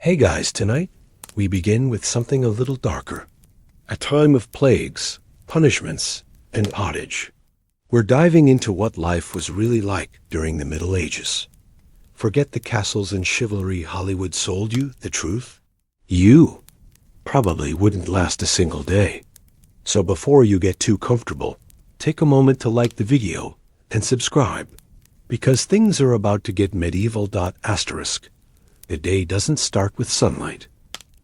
Hey guys, tonight we begin with something a little darker. A time of plagues, punishments, and pottage. We're diving into what life was really like during the Middle Ages. Forget the castles and chivalry Hollywood sold you, the truth. You probably wouldn't last a single day. So before you get too comfortable, take a moment to like the video and subscribe, because things are about to get medieval. Asterisk. The day doesn't start with sunlight.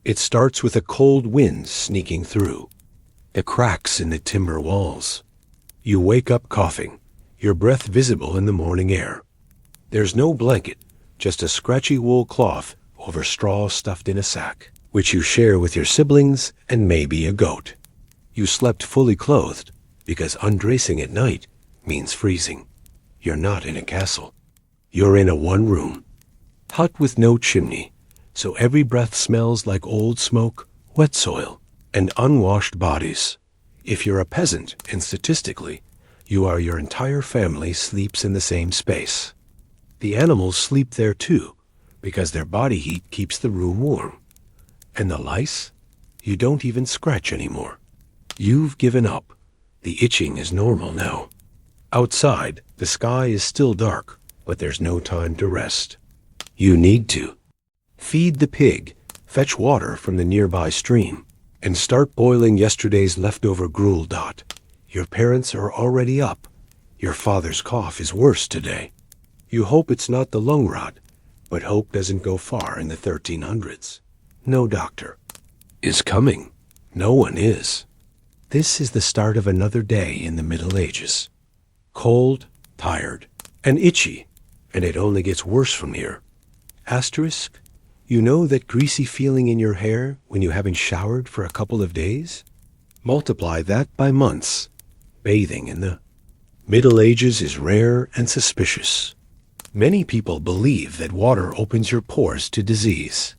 It starts with a cold wind sneaking through. The cracks in the timber walls. You wake up coughing, your breath visible in the morning air. There's no blanket, just a scratchy wool cloth over straw stuffed in a sack, which you share with your siblings and maybe a goat. You slept fully clothed, because undressing at night means freezing. You're not in a castle. You're in a one-room hut with no chimney, so every breath smells like old smoke, wet soil, and unwashed bodies. If you're a peasant, and statistically, your entire family sleeps in the same space. The animals sleep there too, because their body heat keeps the room warm. And the lice? You don't even scratch anymore. You've given up. The itching is normal now. Outside, the sky is still dark, but there's no time to rest. You need to feed the pig, fetch water from the nearby stream, and start boiling yesterday's leftover gruel. Your parents are already up. Your father's cough is worse today. You hope it's not the lung rot, but hope doesn't go far in the 1300s. No doctor is coming. No one is. This is the start of another day in the Middle Ages. Cold, tired, and itchy, and it only gets worse from here. Asterisk, you know that greasy feeling in your hair when you haven't showered for a couple of days? Multiply that by months. Bathing in the Middle Ages is rare and suspicious. Many people believe that water opens your pores to disease.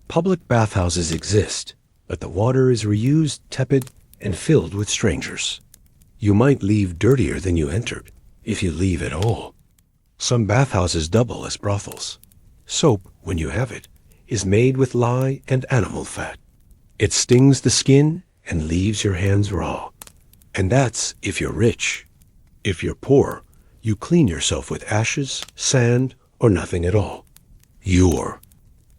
Public bathhouses exist, but the water is reused, tepid, and filled with strangers. You might leave dirtier than you entered, if you leave at all. Some bathhouses double as brothels. Soap, when you have it, is made with lye and animal fat. It stings the skin and leaves your hands raw. And that's if you're rich. If you're poor, you clean yourself with ashes, sand, or nothing at all. Your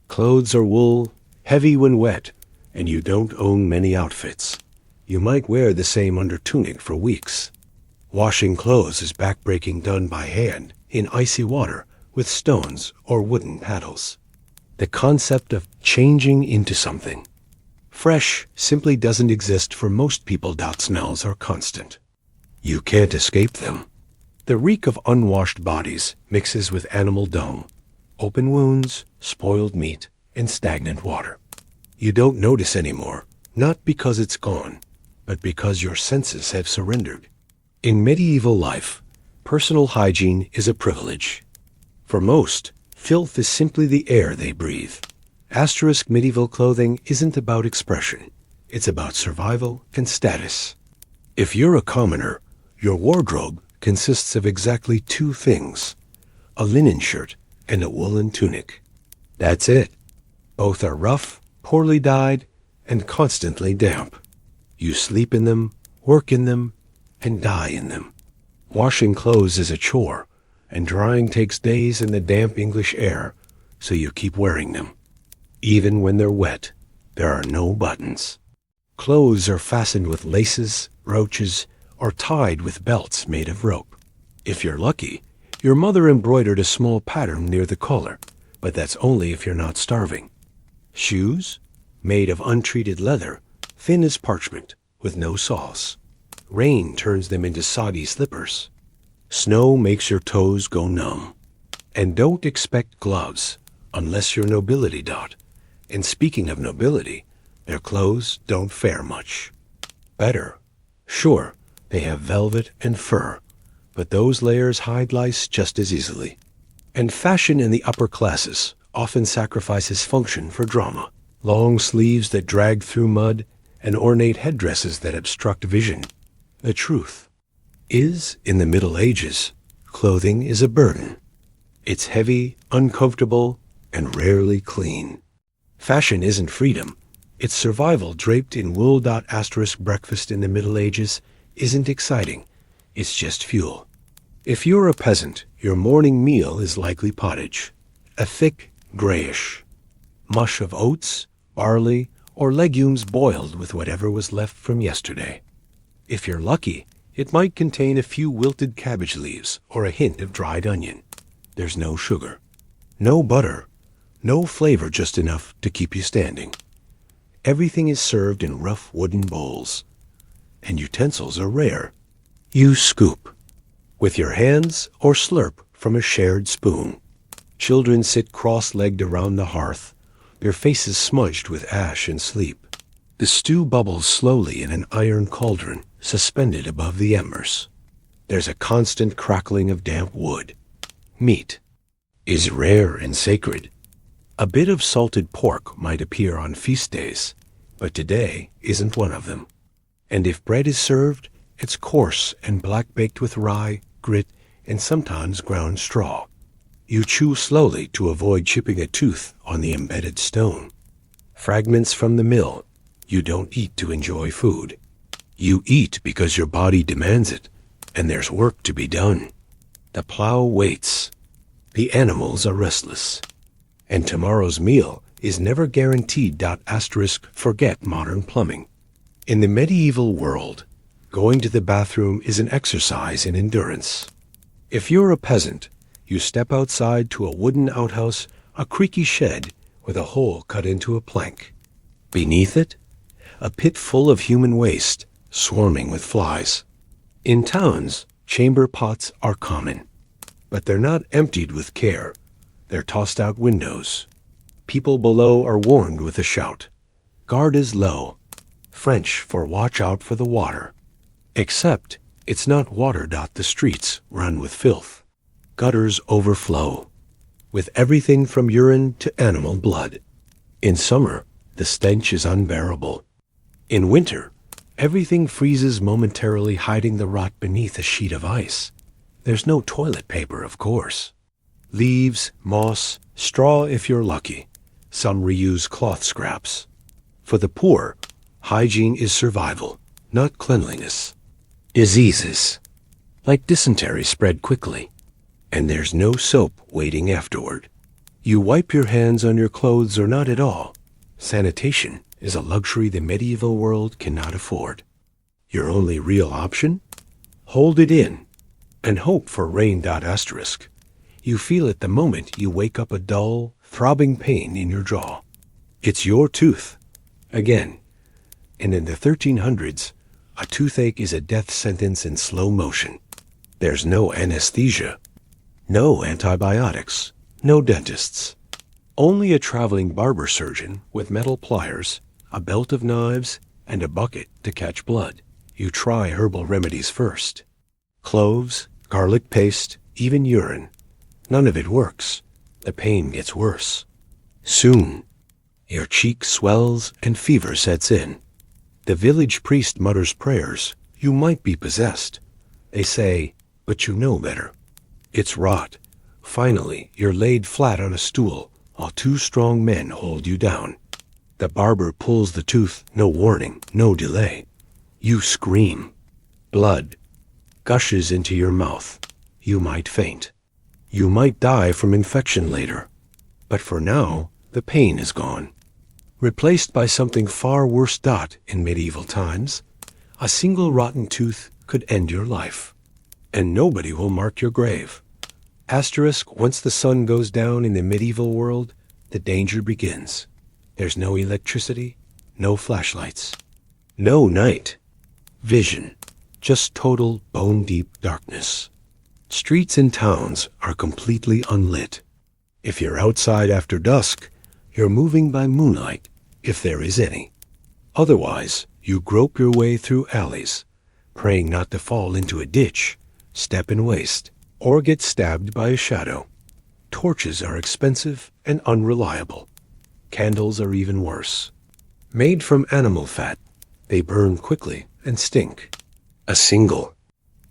clothes are wool, heavy when wet, and you don't own many outfits. You might wear the same undertunic for weeks. Washing clothes is backbreaking done by hand in icy water with stones or wooden paddles. The concept of changing into something fresh simply doesn't exist for most people. Smells are constant. You can't escape them. The reek of unwashed bodies mixes with animal dung, open wounds, spoiled meat, and stagnant water. You don't notice anymore, not because it's gone, but because your senses have surrendered. In medieval life, personal hygiene is a privilege. For most, filth is simply the air they breathe. Asterisk, medieval clothing isn't about expression. It's about survival and status. If you're a commoner, your wardrobe consists of exactly two things: a linen shirt and a woolen tunic. That's it. Both are rough, poorly dyed, and constantly damp. You sleep in them, work in them, and die in them. Washing clothes is a chore, and drying takes days in the damp English air, so you keep wearing them. Even when they're wet, there are no buttons. Clothes are fastened with laces, brooches, or tied with belts made of rope. If you're lucky, your mother embroidered a small pattern near the collar, but that's only if you're not starving. Shoes, made of untreated leather, thin as parchment, with no soles. Rain turns them into soggy slippers. Snow makes your toes go numb. And don't expect gloves, unless you're nobility. And speaking of nobility, their clothes don't fare much better. Sure, they have velvet and fur, but those layers hide lice just as easily. And fashion in the upper classes often sacrifices function for drama. Long sleeves that drag through mud and ornate headdresses that obstruct vision. The truth is, in the Middle Ages, clothing is a burden. It's heavy, uncomfortable, and rarely clean. Fashion isn't freedom. It's survival draped in wool. Asterisk breakfast in the Middle Ages isn't exciting. It's just fuel. If you're a peasant, your morning meal is likely pottage. A thick, grayish mush of oats, barley, or legumes boiled with whatever was left from yesterday. If you're lucky, it might contain a few wilted cabbage leaves or a hint of dried onion. There's no sugar, no butter, no flavor, just enough to keep you standing. Everything is served in rough wooden bowls, and utensils are rare. You scoop with your hands or slurp from a shared spoon. Children sit cross-legged around the hearth, their faces smudged with ash and sleep. The stew bubbles slowly in an iron cauldron suspended above the embers. There's a constant crackling of damp wood. Meat is rare and sacred. A bit of salted pork might appear on feast days, but today isn't one of them. And if bread is served, it's coarse and black-baked with rye, grit, and sometimes ground straw. You chew slowly to avoid chipping a tooth on the embedded stone. Fragments from the mill. You don't eat to enjoy food. You eat because your body demands it, and there's work to be done. The plow waits. The animals are restless. And tomorrow's meal is never guaranteed. Asterisk forget modern plumbing. In the medieval world, going to the bathroom is an exercise in endurance. If you're a peasant, you step outside to a wooden outhouse, a creaky shed with a hole cut into a plank. Beneath it, a pit full of human waste, swarming with flies. In towns, chamber pots are common, but they're not emptied with care. They're tossed out windows. People below are warned with a shout. Guard is low. French for watch out for the water. Except it's not water. The streets run with filth. Gutters overflow, with everything from urine to animal blood. In summer, the stench is unbearable. In winter, everything freezes momentarily, hiding the rot beneath a sheet of ice. There's no toilet paper, of course. Leaves, moss, straw if you're lucky. Some reuse cloth scraps. For the poor, hygiene is survival, not cleanliness. Diseases, like dysentery, spread quickly, and there's no soap waiting afterward. You wipe your hands on your clothes or not at all. Sanitation is a luxury the medieval world cannot afford. Your only real option? Hold it in and hope for rain. Asterisk. You feel it the moment you wake up, a dull, throbbing pain in your jaw. It's your tooth. Again. And in the 1300s, a toothache is a death sentence in slow motion. There's no anesthesia, no antibiotics, no dentists. Only a traveling barber surgeon with metal pliers, a belt of knives, and a bucket to catch blood. You try herbal remedies first. Cloves, garlic paste, even urine. None of it works. The pain gets worse. Soon, your cheek swells and fever sets in. The village priest mutters prayers. You might be possessed. They say, but you know better. It's rot. Finally, you're laid flat on a stool while two strong men hold you down. The barber pulls the tooth, no warning, no delay. You scream. Blood gushes into your mouth. You might faint. You might die from infection later. But for now, the pain is gone. Replaced by something far worse. In medieval times, a single rotten tooth could end your life. And nobody will mark your grave. Asterisk, once the sun goes down in the medieval world, the danger begins. There's no electricity, no flashlights, no night vision, just total bone-deep darkness. Streets and towns are completely unlit. If you're outside after dusk, you're moving by moonlight, if there is any. Otherwise, you grope your way through alleys, praying not to fall into a ditch, step in waste, or get stabbed by a shadow. Torches are expensive and unreliable. Candles are even worse. Made from animal fat, they burn quickly and stink. A single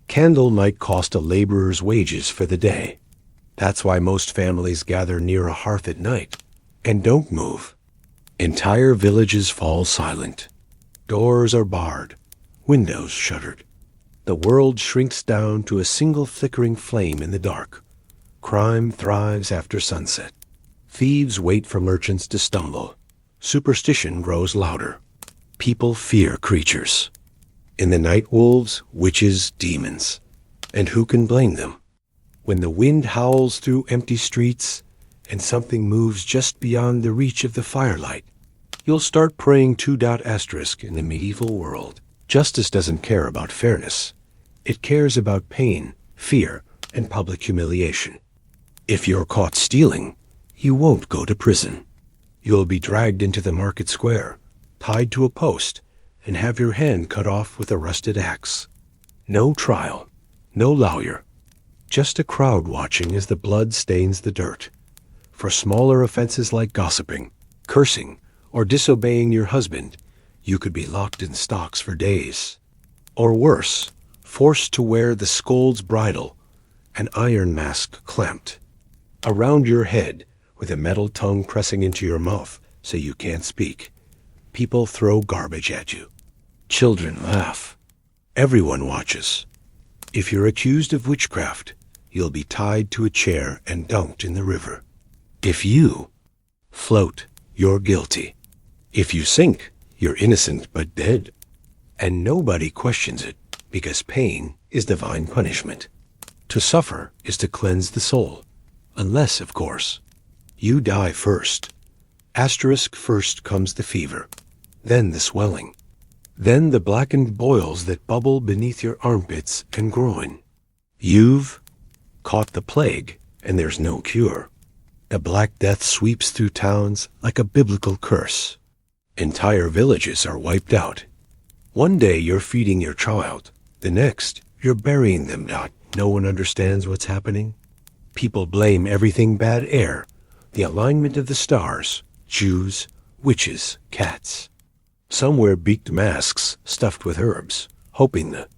candle might cost a laborer's wages for the day. That's why most families gather near a hearth at night and don't move. Entire villages fall silent. Doors are barred, windows shuttered. The world shrinks down to a single flickering flame in the dark. Crime thrives after sunset. Thieves wait for merchants to stumble. Superstition grows louder. People fear creatures. In the night wolves, witches, demons. And who can blame them? When the wind howls through empty streets and something moves just beyond the reach of the firelight, you'll start praying two dot asterisk in the medieval world. Justice doesn't care about fairness. It cares about pain, fear, and public humiliation. If you're caught stealing, you won't go to prison. You'll be dragged into the market square, tied to a post, and have your hand cut off with a rusted axe. No trial, no lawyer, just a crowd watching as the blood stains the dirt. For smaller offenses like gossiping, cursing, or disobeying your husband, you could be locked in stocks for days. Or worse, forced to wear the scold's bridle, an iron mask clamped around your head with a metal tongue pressing into your mouth so you can't speak. People throw garbage at you. Children laugh. Everyone watches. If you're accused of witchcraft, you'll be tied to a chair and dunked in the river. If you float, you're guilty. If you sink, you're innocent but dead. And nobody questions it, because pain is divine punishment. To suffer is to cleanse the soul. Unless, of course, you die first. Asterisk first comes the fever, then the swelling, then the blackened boils that bubble beneath your armpits and groin. You've caught the plague, and there's no cure. The Black Death sweeps through towns like a biblical curse. Entire villages are wiped out. One day you're feeding your child, the next you're burying them. No one understands what's happening. People blame everything: bad air, the alignment of the stars, Jews, witches, cats. Some wear beaked masks stuffed with herbs, hoping the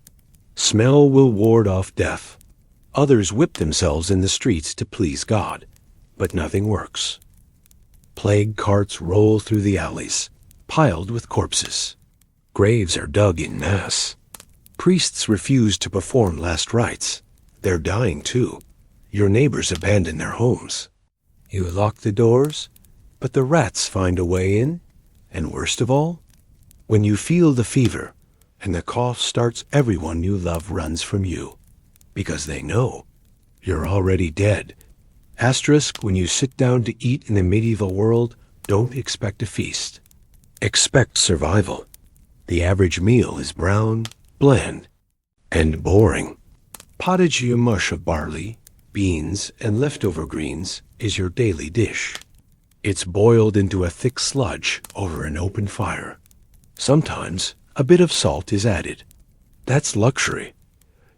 smell will ward off death. Others whip themselves in the streets to please God, but nothing works. Plague carts roll through the alleys, piled with corpses. Graves are dug in mass. Priests refuse to perform last rites. They're dying too. Your neighbors abandon their homes. You lock the doors, but the rats find a way in. And worst of all, when you feel the fever and the cough starts, everyone you love runs from you, because they know you're already dead. Asterisk, when you sit down to eat in the medieval world, don't expect a feast. Expect survival. The average meal is brown, bland, and boring. Pottage mush of barley, beans, and leftover greens is your daily dish. It's boiled into a thick sludge over an open fire. Sometimes a bit of salt is added. That's luxury.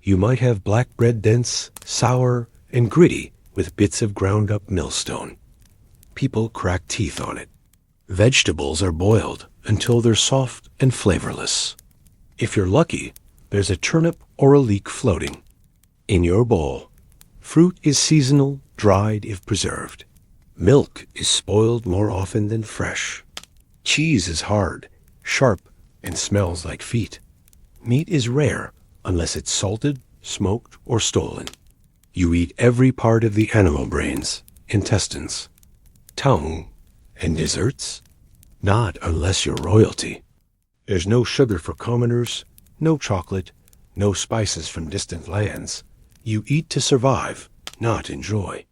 You might have black bread dense, sour, and gritty with bits of ground-up millstone. People crack teeth on it. Vegetables are boiled until they're soft and flavorless. If you're lucky, there's a turnip or a leek floating. In your bowl, fruit is seasonal, dried if preserved. Milk is spoiled more often than fresh. Cheese is hard, sharp, and smells like feet. Meat is rare unless it's salted, smoked, or stolen. You eat every part of the animal: brains, intestines, tongue, and desserts? Not unless you're royalty. There's no sugar for commoners, no chocolate, no spices from distant lands. You eat to survive, not enjoy.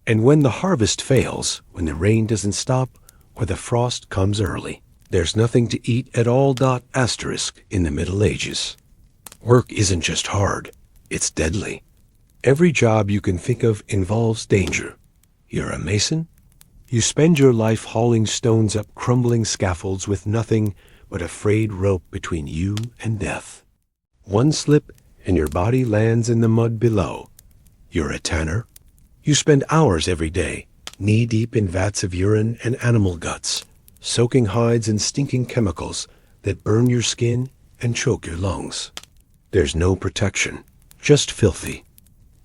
And when the harvest fails, when the rain doesn't stop, or the frost comes early, there's nothing to eat at all. Asterisk in the Middle Ages. Work isn't just hard, it's deadly. Every job you can think of involves danger. You're a mason? You spend your life hauling stones up crumbling scaffolds with nothing but a frayed rope between you and death. One slip and your body lands in the mud below. You're a tanner. You spend hours every day, knee-deep in vats of urine and animal guts, soaking hides in stinking chemicals that burn your skin and choke your lungs. There's no protection, just filthy.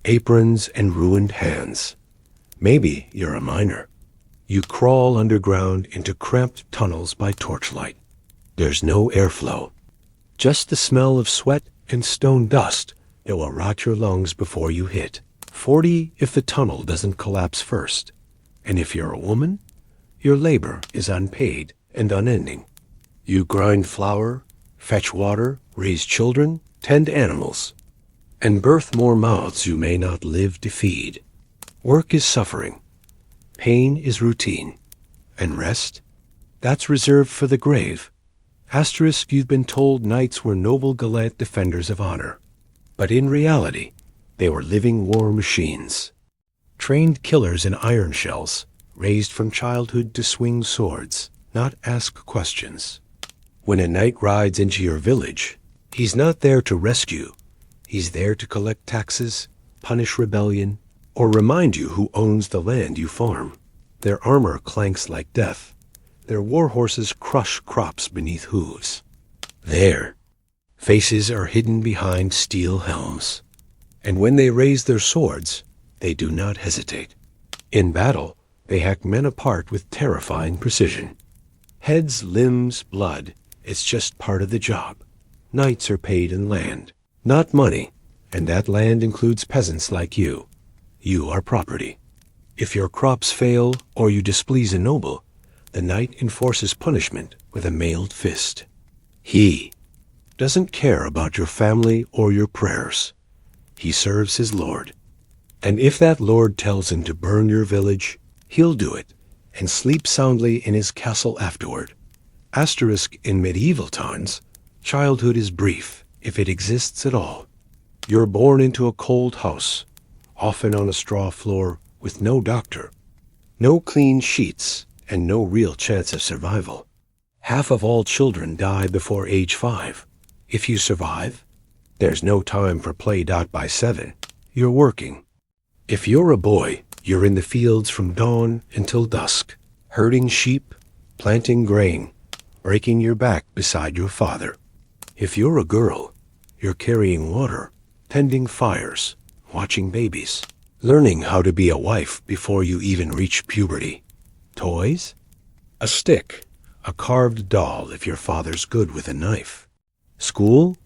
Aprons and ruined hands. Maybe you're a miner. You crawl underground into cramped tunnels by torchlight. There's no airflow, just the smell of sweat and stone dust that will rot your lungs before you hit 40 if the tunnel doesn't collapse first. And if you're a woman, your labor is unpaid and unending. You grind flour, fetch water, raise children, tend animals, and birth more mouths you may not live to feed. Work is suffering. Pain is routine. And rest? That's reserved for the grave. Asterisk, you've been told knights were noble gallant defenders of honor. But in reality, they were living war machines. Trained killers in iron shells, raised from childhood to swing swords, not ask questions. When a knight rides into your village, he's not there to rescue. He's there to collect taxes, punish rebellion, or remind you who owns the land you farm. Their armor clanks like death. Their war horses crush crops beneath hooves. Their faces are hidden behind steel helms. And when they raise their swords, they do not hesitate. In battle, they hack men apart with terrifying precision. Heads, limbs, blood, it's just part of the job. Knights are paid in land, not money, and that land includes peasants like you. You are property. If your crops fail or you displease a noble, the knight enforces punishment with a mailed fist. He doesn't care about your family or your prayers. He serves his lord. And if that lord tells him to burn your village, he'll do it and sleep soundly in his castle afterward. Asterisk, in medieval times, childhood is brief, if it exists at all. You're born into a cold house, often on a straw floor with no doctor, no clean sheets, and no real chance of survival. Half of all children die before age 5. If you survive, there's no time for play. By 7, you're working. If you're a boy, you're in the fields from dawn until dusk, herding sheep, planting grain, breaking your back beside your father. If you're a girl, you're carrying water, tending fires, watching babies, learning how to be a wife before you even reach puberty. Toys? A stick, a carved doll if your father's good with a knife. School?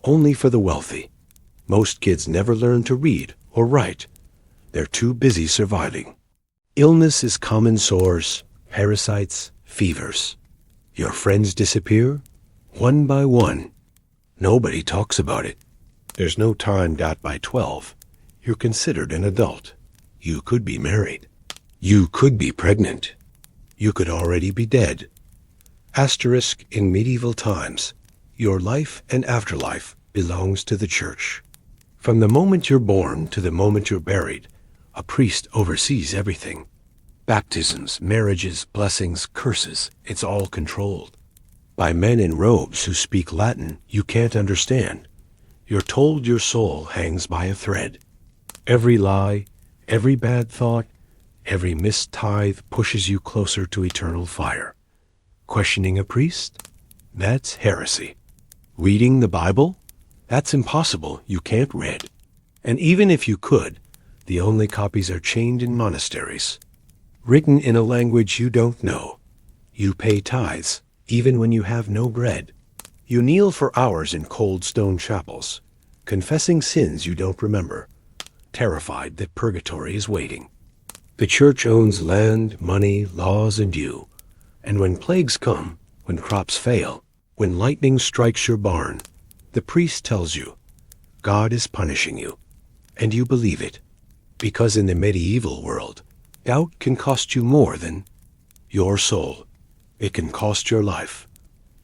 Only for the wealthy. Most kids never learn to read or write. They're too busy surviving. Illness is common sores, parasites, fevers. Your friends disappear, one by one. Nobody talks about it. There's no time. By 12, you're considered an adult. You could be married. You could be pregnant. You could already be dead. Asterisk, in medieval times, your life and afterlife belongs to the church. From the moment you're born to the moment you're buried, a priest oversees everything. Baptisms, marriages, blessings, curses, it's all controlled by men in robes who speak Latin you can't understand. You're told your soul hangs by a thread. Every lie, every bad thought, every missed tithe pushes you closer to eternal fire. Questioning a priest? That's heresy. Reading the Bible? That's impossible. You can't read. And even if you could, the only copies are chained in monasteries, written in a language you don't know. You pay tithes, even when you have no bread. You kneel for hours in cold stone chapels, confessing sins you don't remember, terrified that purgatory is waiting. The church owns land, money, laws, and you. And when plagues come, when crops fail, when lightning strikes your barn, the priest tells you, God is punishing you. And you believe it. Because in the medieval world, doubt can cost you more than your soul. It can cost your life.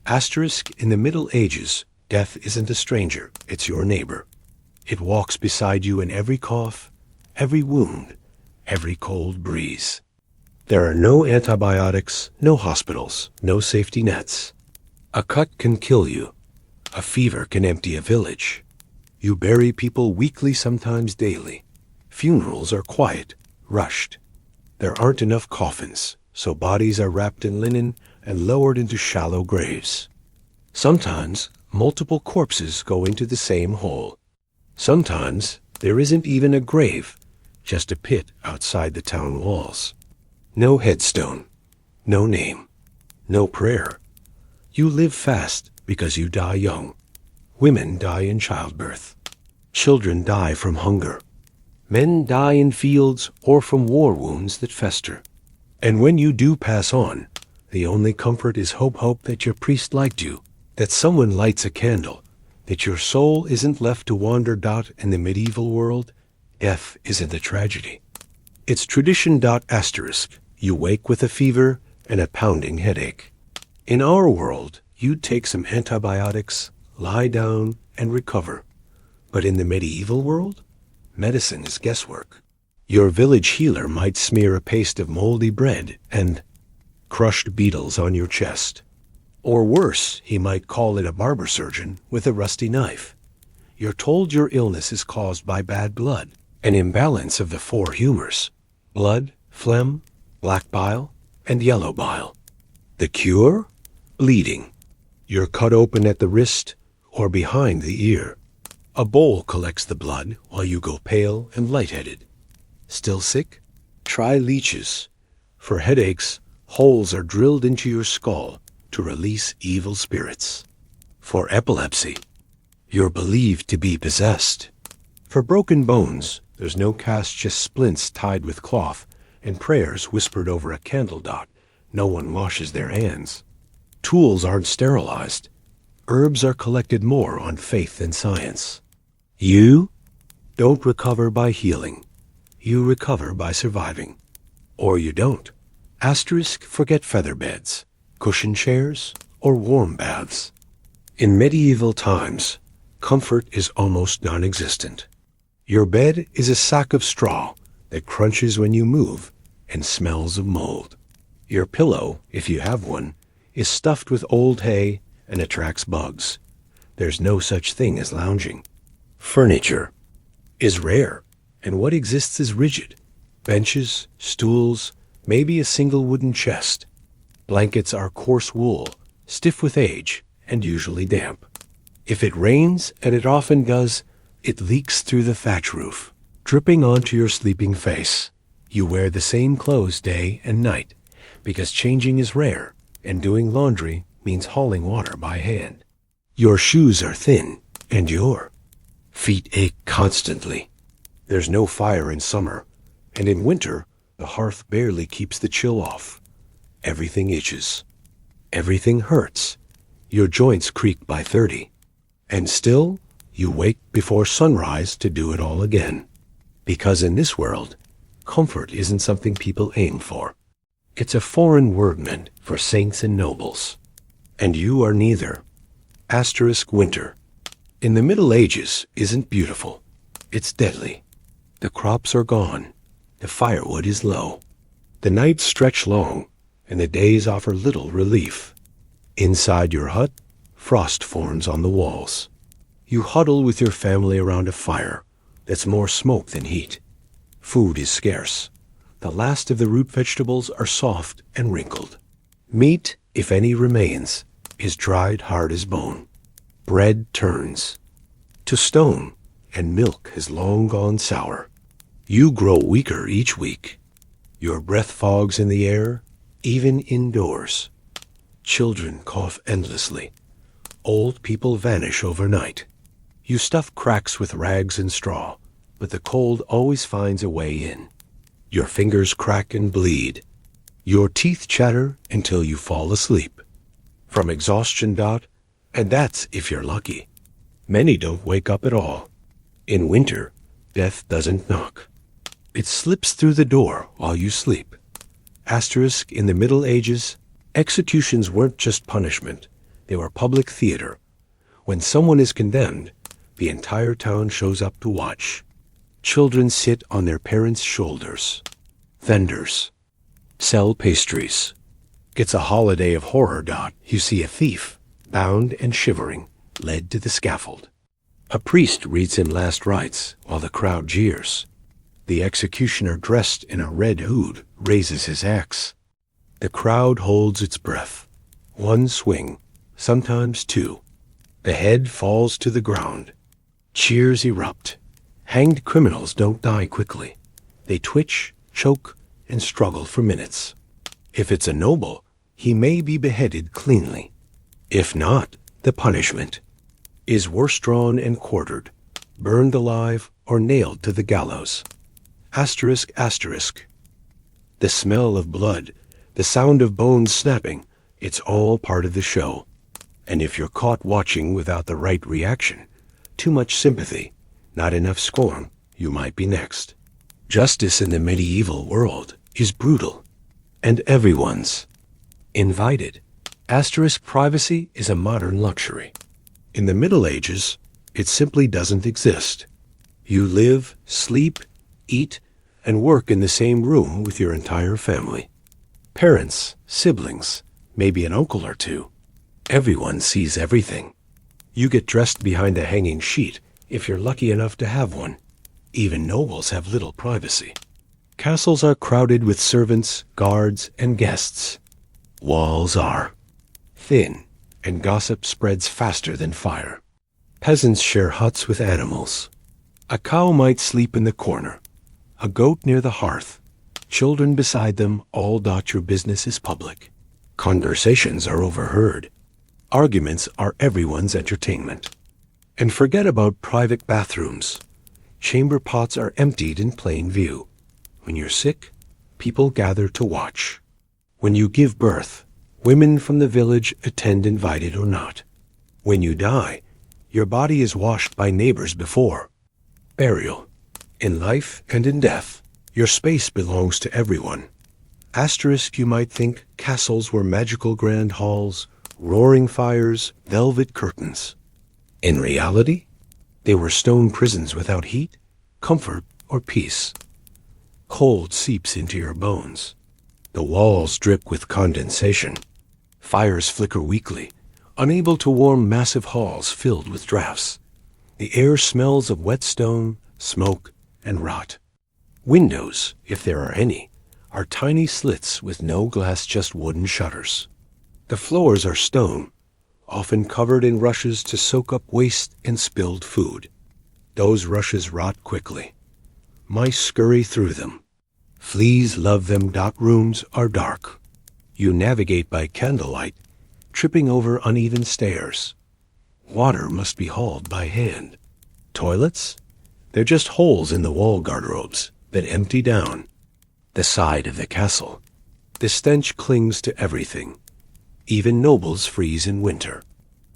Asterisk, in the Middle Ages, death isn't a stranger, it's your neighbor. It walks beside you in every cough, every wound, every cold breeze. There are no antibiotics, no hospitals, no safety nets. A cut can kill you. A fever can empty a village. You bury people weekly, sometimes daily. Funerals are quiet, rushed. There aren't enough coffins, so bodies are wrapped in linen and lowered into shallow graves. Sometimes multiple corpses go into the same hole. Sometimes there isn't even a grave, just a pit outside the town walls. No headstone, no name, no prayer. You live fast because you die young. Women die in childbirth. Children die from hunger. Men die in fields or from war wounds that fester. And when you do pass on, the only comfort is hope that your priest liked you, that someone lights a candle, that your soul isn't left to wander. In the medieval world, death isn't a tragedy. It's tradition. Asterisk. You wake with a fever and a pounding headache. In our world, you'd take some antibiotics, lie down, and recover. But in the medieval world, medicine is guesswork. Your village healer might smear a paste of moldy bread and crushed beetles on your chest. Or worse, he might call it a barber surgeon with a rusty knife. You're told your illness is caused by bad blood, an imbalance of the four humors: blood, phlegm, black bile, and yellow bile. The cure? Bleeding. You're cut open at the wrist or behind the ear. A bowl collects the blood while you go pale and lightheaded. Still sick? Try leeches. For headaches, holes are drilled into your skull to release evil spirits. For epilepsy, you're believed to be possessed. For broken bones, there's no cast, just splints tied with cloth and prayers whispered over a candle. No one washes their hands. Tools aren't sterilized. Herbs are collected more on faith than science. You don't recover by healing. You recover by surviving. Or you don't. Asterisk. Forget feather beds, cushion chairs, or warm baths. In medieval times, comfort is almost non-existent. Your bed is a sack of straw that crunches when you move and smells of mold. Your pillow, if you have one, is stuffed with old hay and attracts bugs. There's no such thing as lounging. Furniture is rare, and what exists is rigid. Benches, stools, maybe a single wooden chest. Blankets are coarse wool, stiff with age, and usually damp. If it rains, and it often does, it leaks through the thatch roof, dripping onto your sleeping face. You wear the same clothes day and night, because changing is rare, and doing laundry means hauling water by hand. Your shoes are thin, and your feet ache constantly. There's no fire in summer, and in winter, the hearth barely keeps the chill off. Everything itches. Everything hurts. Your joints creak by 30. And still, you wake before sunrise to do it all again. Because in this world, comfort isn't something people aim for. It's a foreign word meant for saints and nobles. And you are neither. Asterisk. Winter in the Middle Ages isn't beautiful. It's deadly. The crops are gone. The firewood is low. The nights stretch long, and the days offer little relief. Inside your hut, frost forms on the walls. You huddle with your family around a fire that's more smoke than heat. Food is scarce. The last of the root vegetables are soft and wrinkled. Meat, if any remains, is dried hard as bone. Bread turns to stone, and milk has long gone sour. You grow weaker each week. Your breath fogs in the air, even indoors. Children cough endlessly. Old people vanish overnight. You stuff cracks with rags and straw, but the cold always finds a way in. Your fingers crack and bleed. Your teeth chatter until you fall asleep. From exhaustion. And that's if you're lucky. Many don't wake up at all. In winter, death doesn't knock. It slips through the door while you sleep. Asterisk. In the Middle Ages, executions weren't just punishment. They were public theater. When someone is condemned, the entire town shows up to watch. Children sit on their parents' shoulders. Vendors sell pastries. It's a holiday of horror. You see a thief, bound and shivering, led to the scaffold. A priest reads him last rites while the crowd jeers. The executioner, dressed in a red hood, raises his axe. The crowd holds its breath. One swing, sometimes two. The head falls to the ground. Cheers erupt. Hanged criminals don't die quickly. They twitch, choke, and struggle for minutes. If it's a noble, he may be beheaded cleanly. If not, the punishment is worse drawn and quartered, burned alive, or nailed to the gallows. Asterisk, asterisk. The smell of blood, the sound of bones snapping, it's all part of the show. And if you're caught watching without the right reaction, too much sympathy, not enough scorn, you might be next. Justice in the medieval world is brutal, and everyone's invited. Asterisk, privacy is a modern luxury. In the Middle Ages, it simply doesn't exist. You live, sleep, eat, and work in the same room with your entire family. Parents, siblings, maybe an uncle or two. Everyone sees everything. You get dressed behind a hanging sheet if you're lucky enough to have one. Even nobles have little privacy. Castles are crowded with servants, guards, and guests. Walls are thin, and gossip spreads faster than fire. Peasants share huts with animals. A cow might sleep in the corner, a goat near the hearth. Children beside them, all dot your business is public. Conversations are overheard. Arguments are everyone's entertainment. And forget about private bathrooms. Chamber pots are emptied in plain view. When you're sick, people gather to watch. When you give birth, women from the village attend, invited or not. When you die, your body is washed by neighbors before burial. In life and in death, your space belongs to everyone. Asterisk, you might think castles were magical grand halls, roaring fires, velvet curtains. In reality, they were stone prisons without heat, comfort, or peace. Cold seeps into your bones. The walls drip with condensation. Fires flicker weakly, unable to warm massive halls filled with drafts. The air smells of wet stone, smoke, and rot. Windows, if there are any, are tiny slits with no glass, just wooden shutters. The floors are stone, often covered in rushes to soak up waste and spilled food. Those rushes rot quickly. Mice scurry through them. Fleas love them. Rooms are dark. You navigate by candlelight, tripping over uneven stairs. Water must be hauled by hand. Toilets? They're just holes in the wall garderobes that empty down. The side of the castle. The stench clings to everything. Even nobles freeze in winter.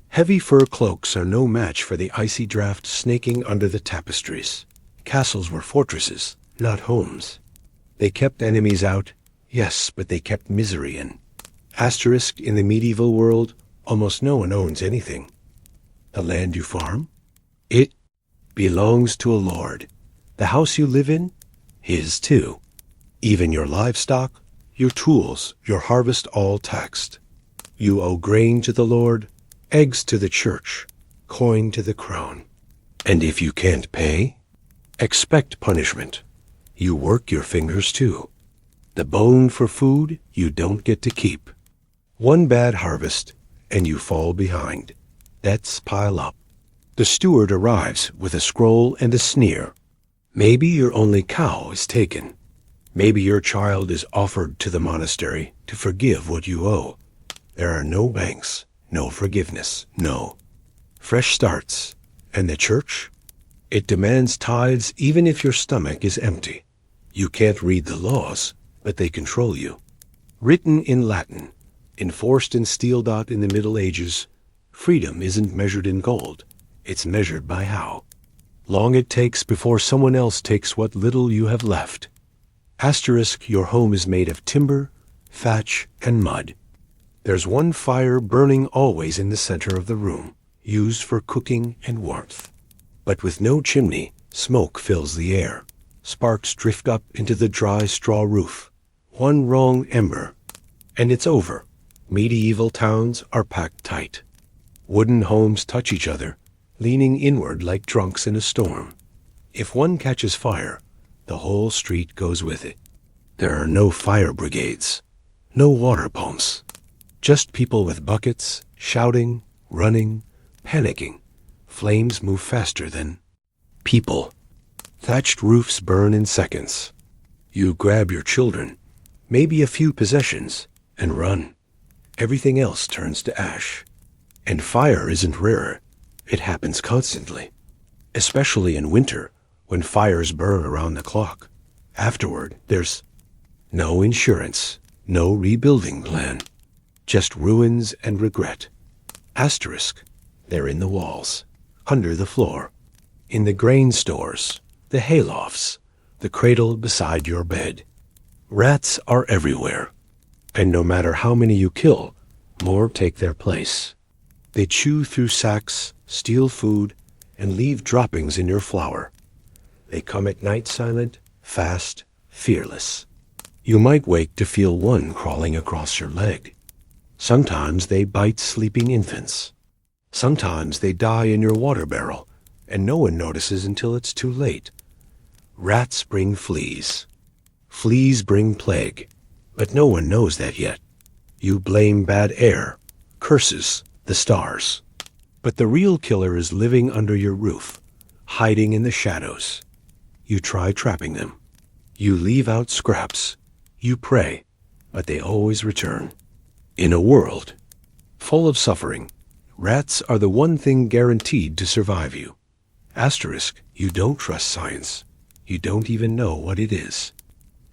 Heavy fur cloaks are no match for the icy draft snaking under the tapestries. Castles were fortresses, not homes. They kept enemies out, yes, but they kept misery in. Asterisk, in the medieval world, almost no one owns anything. The land you farm? It belongs to a lord. The house you live in? His too. Even your livestock, your tools, your harvest, all taxed. You owe grain to the Lord, eggs to the church, coin to the crown. And if you can't pay, expect punishment. You work your fingers too. The bone for food you don't get to keep. One bad harvest, and you fall behind. Debts pile up. The steward arrives with a scroll and a sneer. Maybe your only cow is taken. Maybe your child is offered to the monastery to forgive what you owe. There are no banks, no forgiveness, no fresh starts. And the church? It demands tithes even if your stomach is empty. You can't read the laws, but they control you. Written in Latin, enforced in steel dot in the Middle Ages, freedom isn't measured in gold. It's measured by how long it takes before someone else takes what little you have left. Asterisk, your home is made of timber, thatch, and mud. There's one fire burning always in the center of the room, used for cooking and warmth. But with no chimney, smoke fills the air. Sparks drift up into the dry straw roof. One wrong ember, and it's over. Medieval towns are packed tight. Wooden homes touch each other, leaning inward like drunks in a storm. If one catches fire, the whole street goes with it. There are no fire brigades, no water pumps. Just people with buckets, shouting, running, panicking. Flames move faster than people. Thatched roofs burn in seconds. You grab your children, maybe a few possessions, and run. Everything else turns to ash. And fire isn't rare. It happens constantly, especially in winter when fires burn around the clock. Afterward, there's no insurance, no rebuilding plan, just ruins and regret. Asterisk, they're in the walls, under the floor, in the grain stores, the haylofts, the cradle beside your bed. Rats are everywhere, and no matter how many you kill, more take their place. They chew through sacks, steal food, and leave droppings in your flour. They come at night silent, fast, fearless. You might wake to feel one crawling across your leg. Sometimes they bite sleeping infants. Sometimes they die in your water barrel, and no one notices until it's too late. Rats bring fleas. Fleas bring plague, but no one knows that yet. You blame bad air, curses, the stars. But the real killer is living under your roof, hiding in the shadows. You try trapping them. You leave out scraps. You pray, but they always return. In a world full of suffering, rats are the one thing guaranteed to survive you. Asterisk, you don't trust science. You don't even know what it is.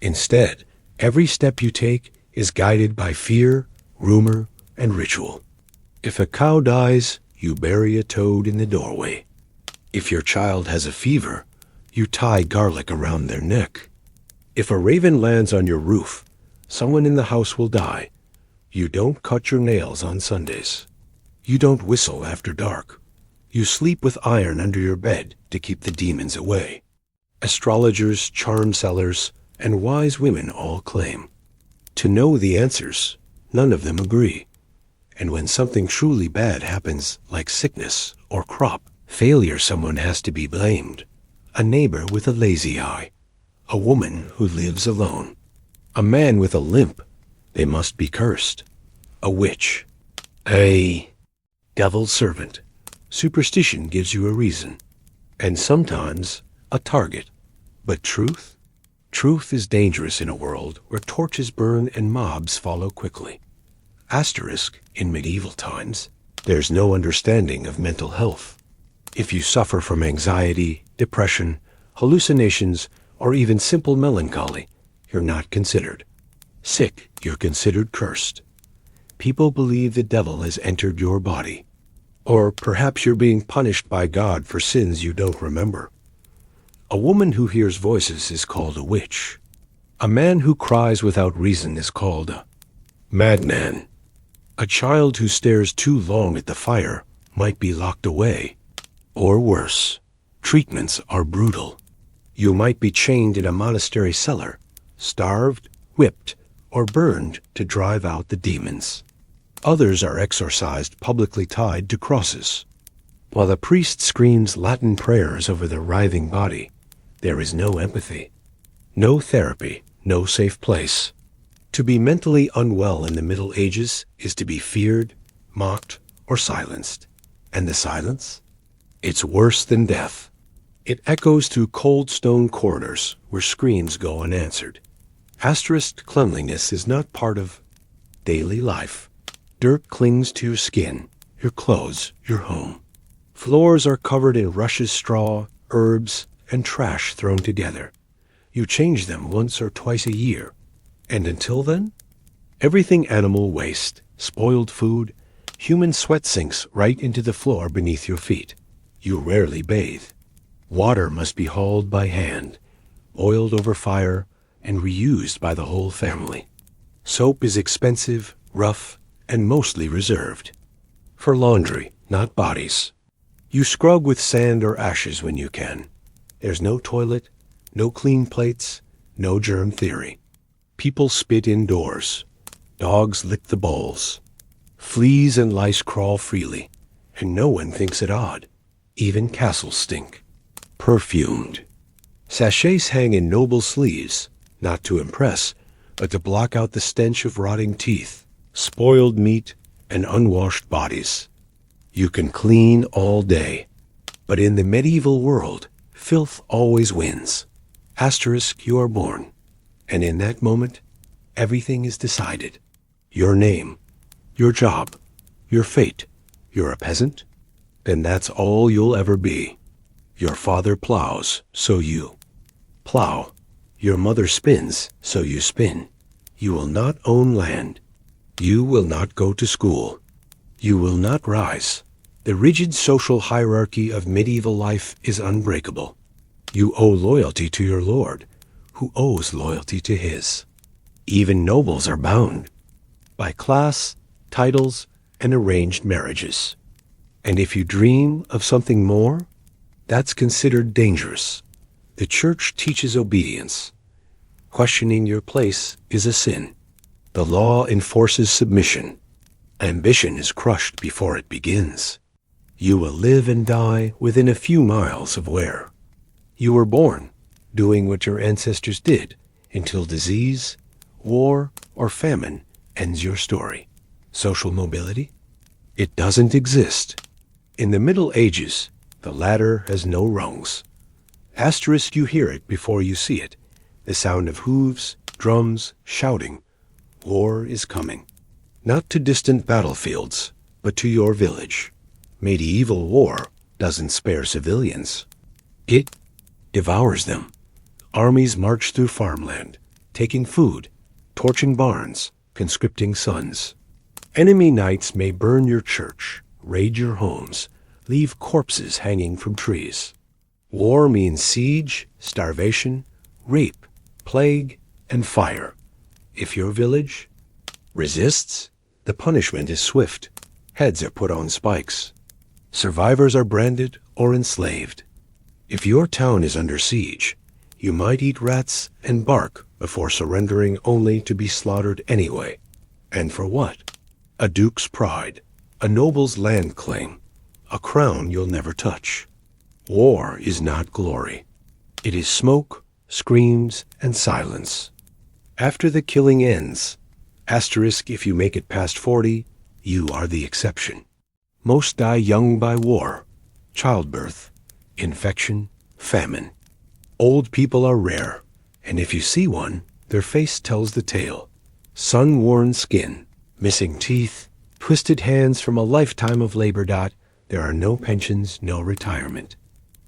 Instead, every step you take is guided by fear, rumor, and ritual. If a cow dies, you bury a toad in the doorway. If your child has a fever, you tie garlic around their neck. If a raven lands on your roof, someone in the house will die. You don't cut your nails on Sundays. You don't whistle after dark. You sleep with iron under your bed to keep the demons away. Astrologers, charm sellers, and wise women all claim to know the answers. None of them agree. And when something truly bad happens, like sickness or crop failure, someone has to be blamed. A neighbor with a lazy eye. A woman who lives alone. A man with a limp. They must be cursed. A witch. A devil's servant. Superstition gives you a reason. And sometimes a target. But truth? Truth is dangerous in a world where torches burn and mobs follow quickly. Asterisk, in medieval times, there's no understanding of mental health. If you suffer from anxiety, depression, hallucinations, or even simple melancholy, you're not considered sick. You're considered cursed. People believe the devil has entered your body. Or perhaps you're being punished by God for sins you don't remember. A woman who hears voices is called a witch. A man who cries without reason is called a madman. A child who stares too long at the fire might be locked away. Or worse, treatments are brutal. You might be chained in a monastery cellar, starved, whipped, or burned to drive out the demons. Others are exorcised publicly tied to crosses. While the priest screams Latin prayers over the writhing body, there is no empathy, no therapy, no safe place. To be mentally unwell in the Middle Ages is to be feared, mocked, or silenced. And the silence? It's worse than death. It echoes through cold stone corridors where screams go unanswered. Asterisk, cleanliness is not part of daily life. Dirt clings to your skin, your clothes, your home. Floors are covered in rushes, straw, herbs, and trash thrown together. You change them once or twice a year. And until then, everything animal waste, spoiled food, human sweat sinks right into the floor beneath your feet. You rarely bathe. Water must be hauled by hand, boiled over fire, and reused by the whole family. Soap is expensive, rough, and mostly reserved. For laundry, not bodies. You scrub with sand or ashes when you can. There's no toilet, no clean plates, no germ theory. People spit indoors. Dogs lick the bowls. Fleas and lice crawl freely, and no one thinks it odd. Even castles stink. Perfumed. Sachets hang in noble sleeves, not to impress, but to block out the stench of rotting teeth, spoiled meat, and unwashed bodies. You can clean all day, but in the medieval world, filth always wins. Asterisk, you are born, and in that moment, everything is decided. Your name, your job, your fate. You're a peasant? Then that's all you'll ever be. Your father plows, so you plow. Your mother spins, so you spin. You will not own land. You will not go to school. You will not rise. The rigid social hierarchy of medieval life is unbreakable. You owe loyalty to your lord, who owes loyalty to his. Even nobles are bound by class, titles, and arranged marriages. And if you dream of something more, that's considered dangerous. The church teaches obedience. Questioning your place is a sin. The law enforces submission. Ambition is crushed before it begins. You will live and die within a few miles of where you were born, doing what your ancestors did until disease, war, or famine ends your story. Social mobility? It doesn't exist. In the Middle Ages, the ladder has no rungs. Asterisk, you hear it before you see it. The sound of hooves, drums, shouting. War is coming. Not to distant battlefields, but to your village. Medieval war doesn't spare civilians. It devours them. Armies march through farmland, taking food, torching barns, conscripting sons. Enemy knights may burn your church, raid your homes, leave corpses hanging from trees. War means siege, starvation, rape, plague, and fire. If your village resists, the punishment is swift. Heads are put on spikes. Survivors are branded or enslaved. If your town is under siege, you might eat rats and bark before surrendering, only to be slaughtered anyway. And for what? A duke's pride, a noble's land claim, a crown you'll never touch. War is not glory. It is smoke, screams, and silence. After the killing ends, asterisk, if you make it past 40, you are the exception. Most die young by war, childbirth, infection, famine. Old people are rare, and if you see one, their face tells the tale. Sun-worn skin, missing teeth, twisted hands from a lifetime of labor. There are no pensions, no retirement.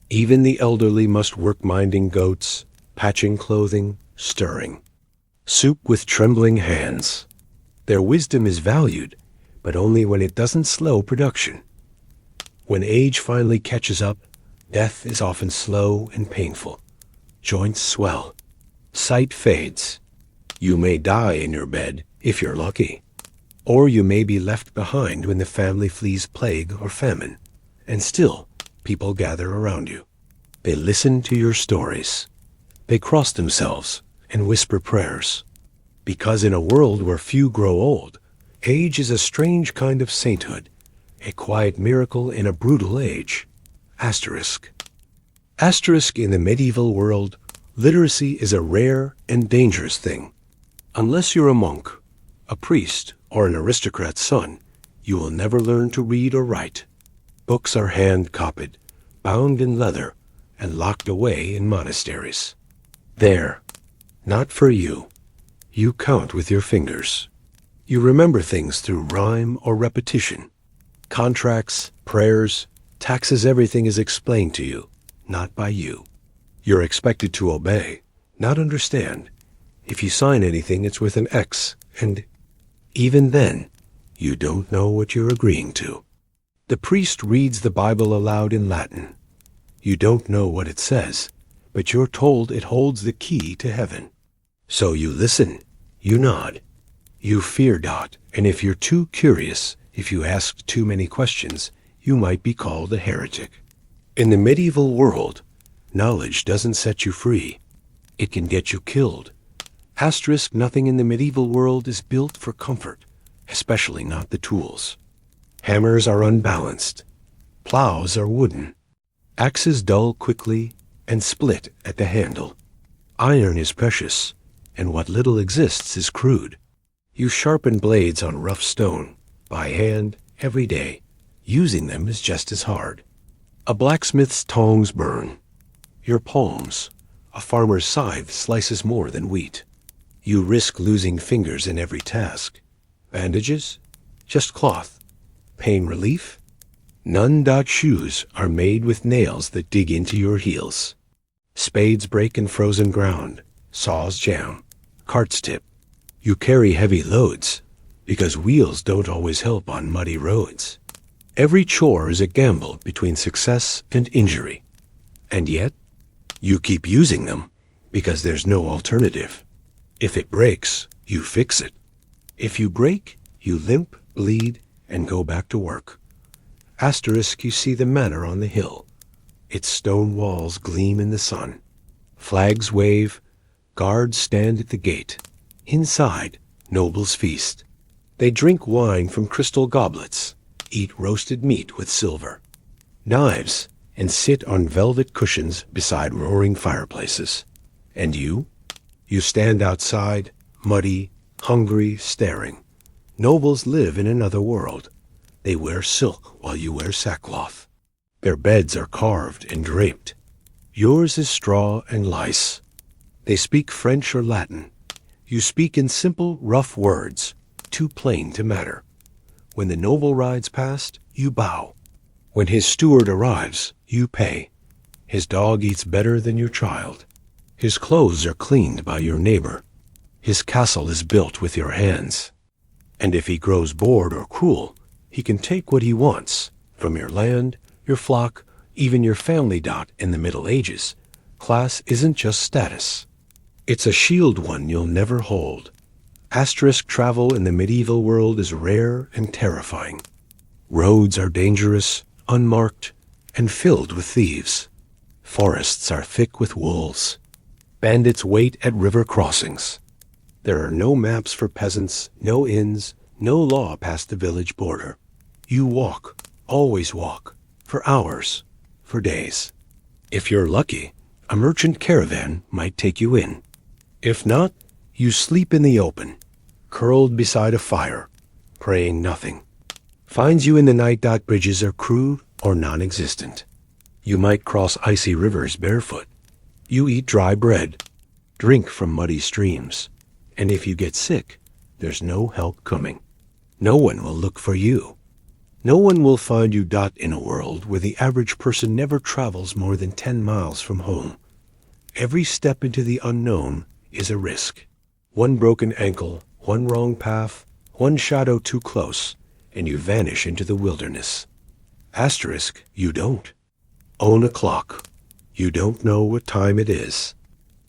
Even the elderly must work minding goats, patching clothing, stirring soup with trembling hands. Their wisdom is valued, but only when it doesn't slow production. When age finally catches up, death is often slow and painful. Joints swell. Sight fades. You may die in your bed if you're lucky. Or you may be left behind when the family flees plague or famine. And still, people gather around you. They listen to your stories. They cross themselves and whisper prayers. Because in a world where few grow old, age is a strange kind of sainthood, a quiet miracle in a brutal age. Asterisk. Asterisk, in the medieval world, literacy is a rare and dangerous thing. Unless you're a monk, a priest, or an aristocrat's son, you will never learn to read or write. Books are hand-copied, bound in leather, and locked away in monasteries. There, not for you. You count with your fingers. You remember things through rhyme or repetition. Contracts, prayers, taxes, everything is explained to you, not by you. You're expected to obey, not understand. If you sign anything, it's with an X, and even then, you don't know what you're agreeing to. The priest reads the Bible aloud in Latin. You don't know what it says, but you're told it holds the key to heaven. So you listen, you nod, you fear. And if you're too curious, if you ask too many questions, you might be called a heretic. In the medieval world, knowledge doesn't set you free. It can get you killed. Asterisk, nothing in the medieval world is built for comfort, especially not the tools. Hammers are unbalanced. Plows are wooden. Axes dull quickly and split at the handle. Iron is precious, and what little exists is crude. You sharpen blades on rough stone, by hand, every day. Using them is just as hard. A blacksmith's tongs burn. Your palms. A farmer's scythe slices more than wheat. You risk losing fingers in every task. Bandages? Just cloth. Pain relief? None. Shoes are made with nails that dig into your heels. Spades break in frozen ground. Saws jam. Carts tip. You carry heavy loads because wheels don't always help on muddy roads. Every chore is a gamble between success and injury. And yet, you keep using them because there's no alternative. If it breaks, you fix it. If you break, you limp, bleed, and go back to work. Asterisk, you see the manor on the hill. Its stone walls gleam in the sun. Flags wave. Guards stand at the gate. Inside, nobles feast. They drink wine from crystal goblets, eat roasted meat with silver, knives, and sit on velvet cushions beside roaring fireplaces. And you? You stand outside, muddy, hungry, staring. Nobles live in another world. They wear silk while you wear sackcloth. Their beds are carved and draped. Yours is straw and lice. They speak French or Latin. You speak in simple, rough words, too plain to matter. When the noble rides past, you bow. When his steward arrives, you pay. His dog eats better than your child. His clothes are cleaned by your neighbor. His castle is built with your hands. And if he grows bored or cruel, he can take what he wants from your land, your flock, even your family. In the Middle Ages, class isn't just status. It's a shield one you'll never hold. Asterisk, travel in the medieval world is rare and terrifying. Roads are dangerous, unmarked, and filled with thieves. Forests are thick with wolves. Bandits wait at river crossings. There are no maps for peasants, no inns, no law past the village border. You walk, always walk, for hours, for days. If you're lucky, a merchant caravan might take you in. If not, you sleep in the open, curled beside a fire, praying nothing. Finds you in the night. Bridges are crude or non-existent. You might cross icy rivers barefoot. You eat dry bread, drink from muddy streams. And if you get sick, there's no help coming. No one will look for you. No one will find you. In a world where the average person never travels more than 10 miles from home. Every step into the unknown is a risk. One broken ankle, one wrong path, one shadow too close, and you vanish into the wilderness. Asterisk, you don't own a clock. You don't know what time it is.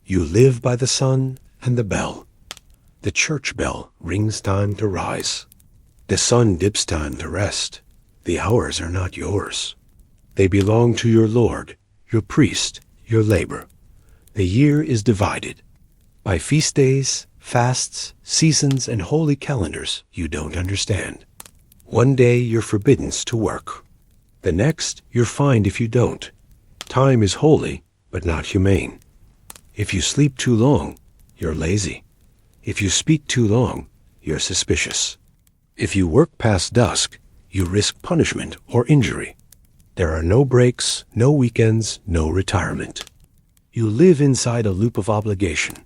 You live by the sun and the bell. The church bell rings time to rise. The sun dips time to rest. The hours are not yours. They belong to your Lord, your priest, your labor. The year is divided by feast days, fasts, seasons, and holy calendars you don't understand. One day you're forbidden to work. The next you're fined if you don't. Time is holy, but not humane. If you sleep too long, you're lazy. If you speak too long, you're suspicious. If you work past dusk, you risk punishment or injury. There are no breaks, no weekends, no retirement. You live inside a loop of obligation,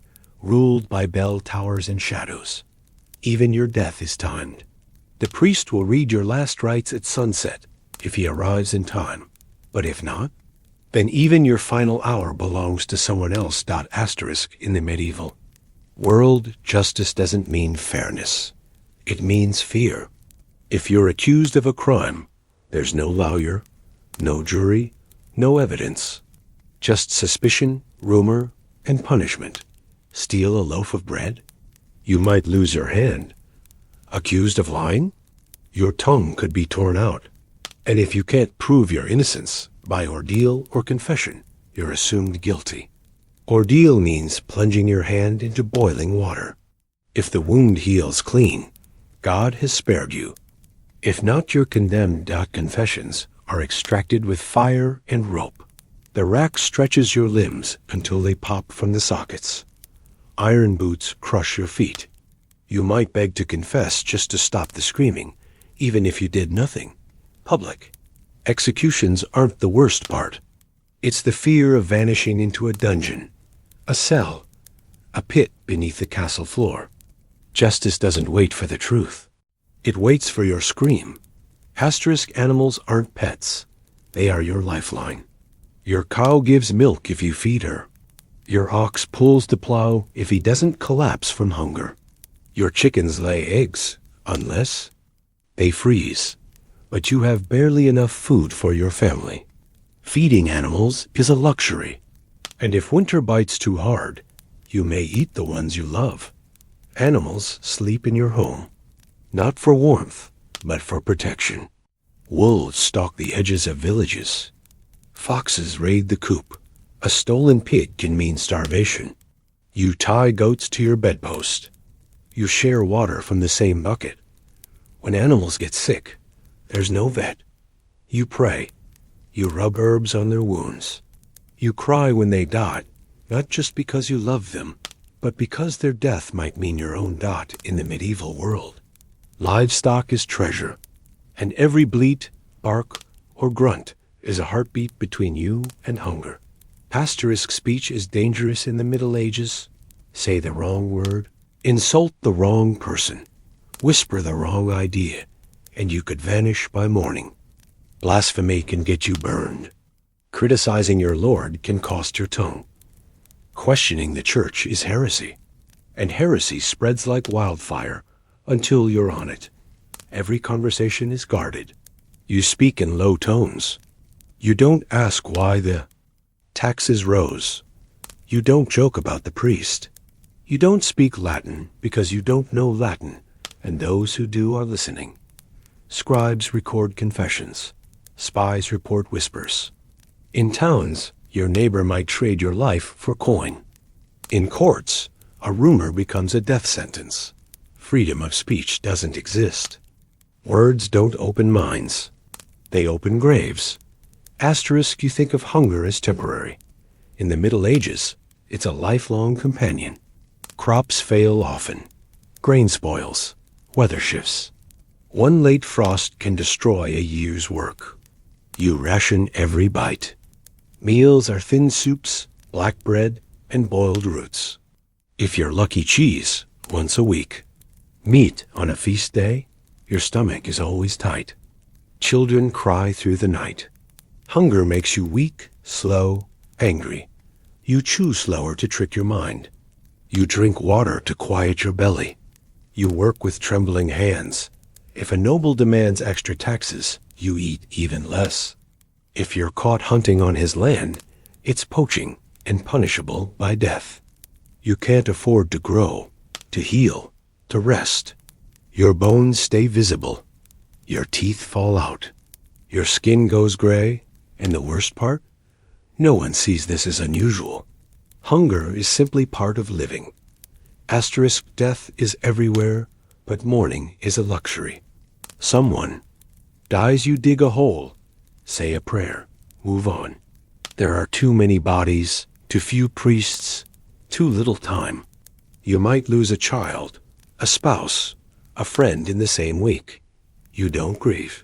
ruled by bell towers and shadows. Even your death is timed. The priest will read your last rites at sunset if he arrives in time. But if not, then even your final hour belongs to someone else. Asterisk, in the medieval world, justice doesn't mean fairness. It means fear. If you're accused of a crime, there's no lawyer, no jury, no evidence. Just suspicion, rumor, and punishment. Steal a loaf of bread? You might lose your hand. Accused of lying? Your tongue could be torn out. And if you can't prove your innocence by ordeal or confession, you're assumed guilty. Ordeal means plunging your hand into boiling water. If the wound heals clean, God has spared you. If not, you're condemned. Confessions are extracted with fire and rope. The rack stretches your limbs until they pop from the sockets. Iron boots crush your feet. You might beg to confess just to stop the screaming, even if you did nothing. Public executions aren't the worst part. It's the fear of vanishing into a dungeon, a cell, a pit beneath the castle floor. Justice doesn't wait for the truth. It waits for your scream. Asterisk animals aren't pets. They are your lifeline. Your cow gives milk if you feed her. Your ox pulls the plow if he doesn't collapse from hunger. Your chickens lay eggs, unless they freeze. But you have barely enough food for your family. Feeding animals is a luxury. And if winter bites too hard, you may eat the ones you love. Animals sleep in your home, not for warmth, but for protection. Wolves stalk the edges of villages. Foxes raid the coop. A stolen pig can mean starvation. You tie goats to your bedpost. You share water from the same bucket. When animals get sick, there's no vet. You pray. You rub herbs on their wounds. You cry when they die, not just because you love them, but because their death might mean your own dot in the medieval world. Livestock is treasure, and every bleat, bark, or grunt is a heartbeat between you and hunger. Pastorist speech is dangerous in the Middle Ages. Say the wrong word, insult the wrong person, whisper the wrong idea, and you could vanish by morning. Blasphemy can get you burned. Criticizing your Lord can cost your tongue. Questioning the church is heresy, and heresy spreads like wildfire until you're on it. Every conversation is guarded. You speak in low tones. You don't ask why the taxes rose. You don't joke about the priest. You don't speak Latin because you don't know Latin, and those who do are listening. Scribes record confessions. Spies report whispers. In towns, your neighbor might trade your life for coin. In courts, a rumor becomes a death sentence. Freedom of speech doesn't exist. Words don't open minds. They open graves. Asterisk, you think of hunger as temporary. In the Middle Ages, it's a lifelong companion. Crops fail often. Grain spoils. Weather shifts. One late frost can destroy a year's work. You ration every bite. Meals are thin soups, black bread, and boiled roots. If you're lucky, cheese once a week. Meat on a feast day, your stomach is always tight. Children cry through the night. Hunger makes you weak, slow, angry. You chew slower to trick your mind. You drink water to quiet your belly. You work with trembling hands. If a noble demands extra taxes, you eat even less. If you're caught hunting on his land, it's poaching and punishable by death. You can't afford to grow, to heal, to rest. Your bones stay visible. Your teeth fall out. Your skin goes gray, and the worst part? No one sees this as unusual. Hunger is simply part of living. Asterisk, death is everywhere, but mourning is a luxury. Someone dies, you dig a hole, say a prayer, move on. There are too many bodies, too few priests, too little time. You might lose a child, a spouse, a friend in the same week. You don't grieve.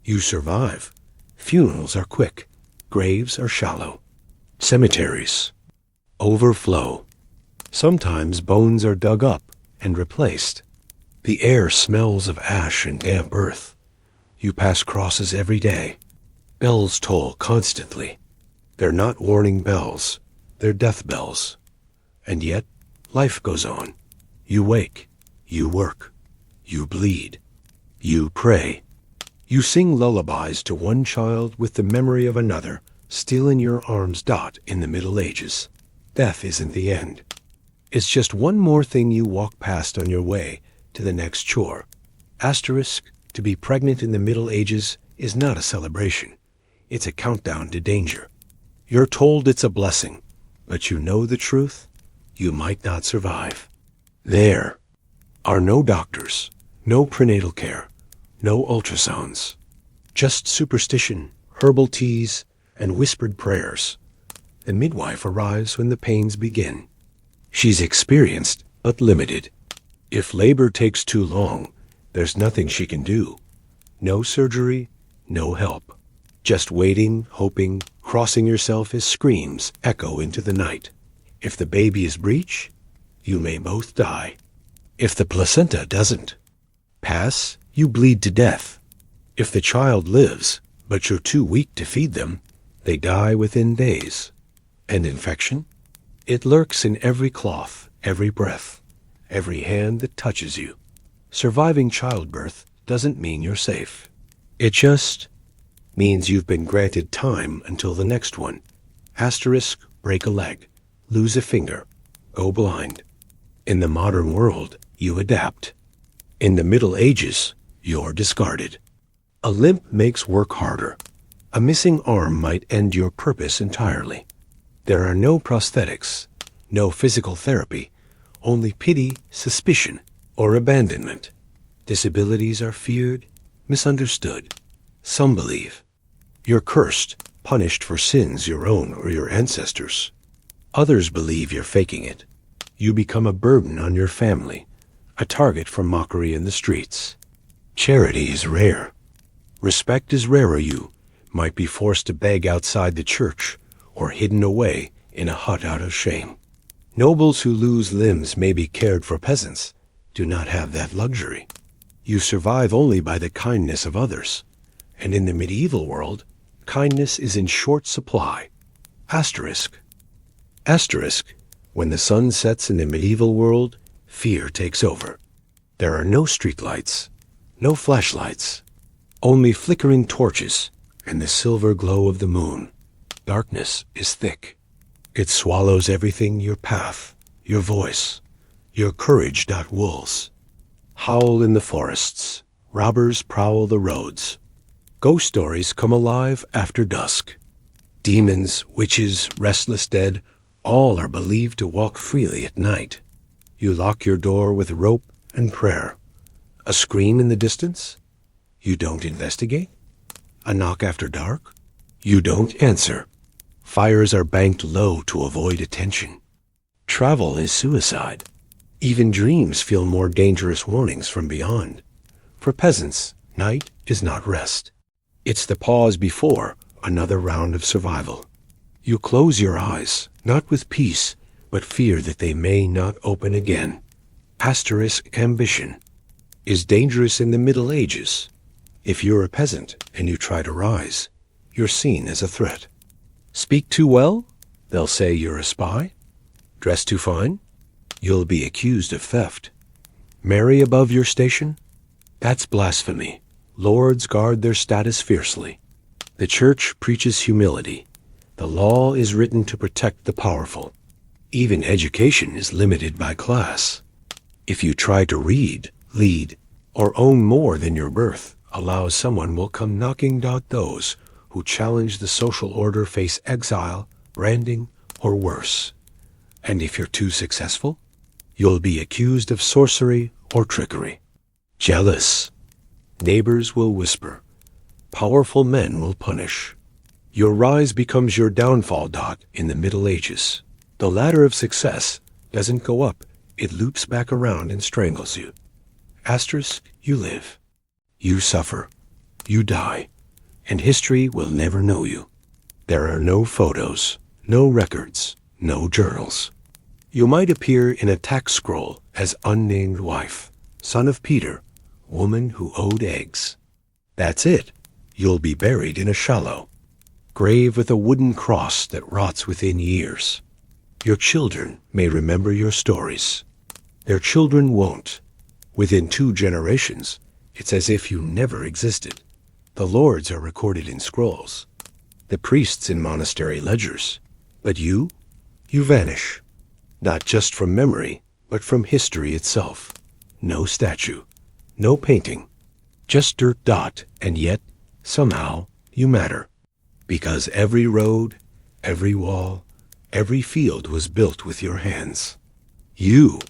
You survive. Funerals are quick. Graves are shallow. Cemeteries overflow. Sometimes bones are dug up and replaced. The air smells of ash and damp earth. You pass crosses every day. Bells toll constantly. They're not warning bells. They're death bells. And yet, life goes on. You wake. You work. You bleed. You pray. You sing lullabies to one child with the memory of another still in your arms. In the Middle Ages, death isn't the end. It's just one more thing you walk past on your way to the next chore. Asterisk, to be pregnant in the Middle Ages is not a celebration. It's a countdown to danger. You're told it's a blessing, but you know the truth. You might not survive. There are no doctors, no prenatal care, no ultrasounds, just superstition, herbal teas, and whispered prayers. The midwife arrives when the pains begin. She's experienced but limited. If labor takes too long, there's nothing she can do. No surgery, no help. Just waiting, hoping, crossing yourself as screams echo into the night. If the baby is breech, you may both die. If the placenta doesn't pass, you bleed to death. If the child lives, but you're too weak to feed them, they die within days. And infection? It lurks in every cloth, every breath, every hand that touches you. Surviving childbirth doesn't mean you're safe. It just means you've been granted time until the next one. Asterisk, break a leg, lose a finger, go blind. In the modern world, you adapt. In the Middle Ages, you're discarded. A limp makes work harder. A missing arm might end your purpose entirely. There are no prosthetics, no physical therapy, only pity, suspicion, or abandonment. Disabilities are feared, misunderstood. Some believe you're cursed, punished for sins your own or your ancestors. Others believe you're faking it. You become a burden on your family, a target for mockery in the streets. Charity is rare. Respect is rarer. You might be forced to beg outside the church or hidden away in a hut out of shame. Nobles who lose limbs may be cared for. Peasants do not have that luxury. You survive only by the kindness of others. And in the medieval world, kindness is in short supply. Asterisk. Asterisk. When the sun sets in the medieval world, fear takes over. There are no streetlights, no flashlights, only flickering torches and the silver glow of the moon. Darkness is thick. It swallows everything: your path, your voice, your courage. Wolves howl in the forests. Robbers prowl the roads. Ghost stories come alive after dusk. Demons, witches, restless dead, all are believed to walk freely at night. You lock your door with rope and prayer. A scream in the distance? You don't investigate. A knock after dark? You don't answer. Fires are banked low to avoid attention. Travel is suicide. Even dreams feel more dangerous warnings from beyond. For peasants, night is not rest. It's the pause before another round of survival. You close your eyes, not with peace, but fear that they may not open again. Asterisk. Ambition is dangerous in the Middle Ages. If you're a peasant and you try to rise, you're seen as a threat. Speak too well? They'll say you're a spy. Dress too fine? You'll be accused of theft. Marry above your station? That's blasphemy. Lords guard their status fiercely. The church preaches humility. The law is written to protect the powerful. Even education is limited by class. If you try to read, lead, or own more than your birth allows, someone will come knocking. Those who challenge the social order face exile, branding, or worse. And if you're too successful, you'll be accused of sorcery or trickery. Jealous. Neighbors will whisper. Powerful men will punish. Your rise becomes your downfall. In the Middle Ages, the ladder of success doesn't go up. It loops back around and strangles you. Asterisk. You live. You suffer. You die. And history will never know you. There are no photos, no records, no journals. You might appear in a tax scroll as unnamed wife, son of Peter, woman who owed eggs. That's it. You'll be buried in a shallow grave with a wooden cross that rots within years. Your children may remember your stories. Their children won't. Within 2 generations, it's as if you never existed. The lords are recorded in scrolls, the priests in monastery ledgers. But you vanish, not just from memory, but from history itself. No statue, no painting, just dirt. And yet, somehow, you matter. Because every road, every wall, every field was built with your hands. You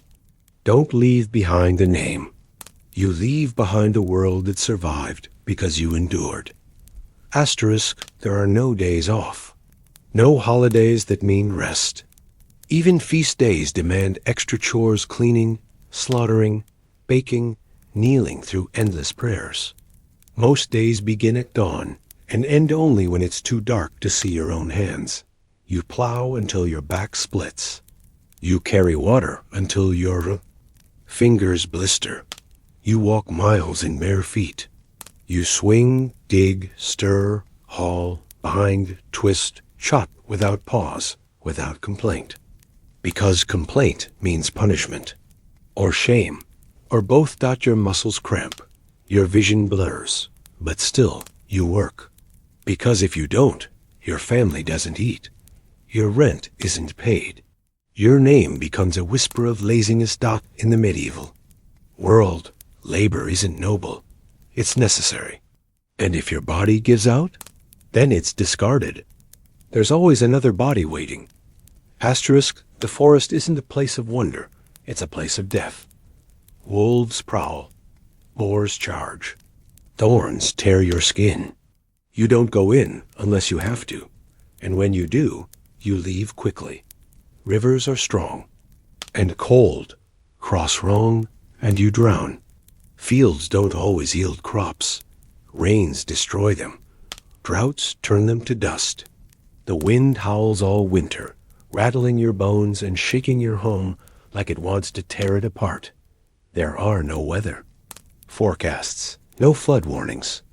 don't leave behind a name. You leave behind a world that survived because you endured. Asterisk. There are no days off. No holidays that mean rest. Even feast days demand extra chores: cleaning, slaughtering, baking, kneeling through endless prayers. Most days begin at dawn and end only when it's too dark to see your own hands. You plow until your back splits. You carry water until your fingers blister. You walk miles in bare feet. You swing, dig, stir, haul, bind, twist, chop without pause, without complaint. Because complaint means punishment, or shame, or both. Your muscles cramp, your vision blurs, but still you work. Because if you don't, your family doesn't eat. Your rent isn't paid. Your name becomes a whisper of laziness. In the medieval world, labor isn't noble, it's necessary. And if your body gives out, then it's discarded. There's always another body waiting. Asterisk, the forest isn't a place of wonder, it's a place of death. Wolves prowl, boars charge, thorns tear your skin. You don't go in unless you have to, and when you do, you leave quickly. Rivers are strong and cold. Cross wrong and you drown. Fields don't always yield crops. Rains destroy them. Droughts turn them to dust. The wind howls all winter, rattling your bones and shaking your home like it wants to tear it apart. There are no weather forecasts, no flood warnings.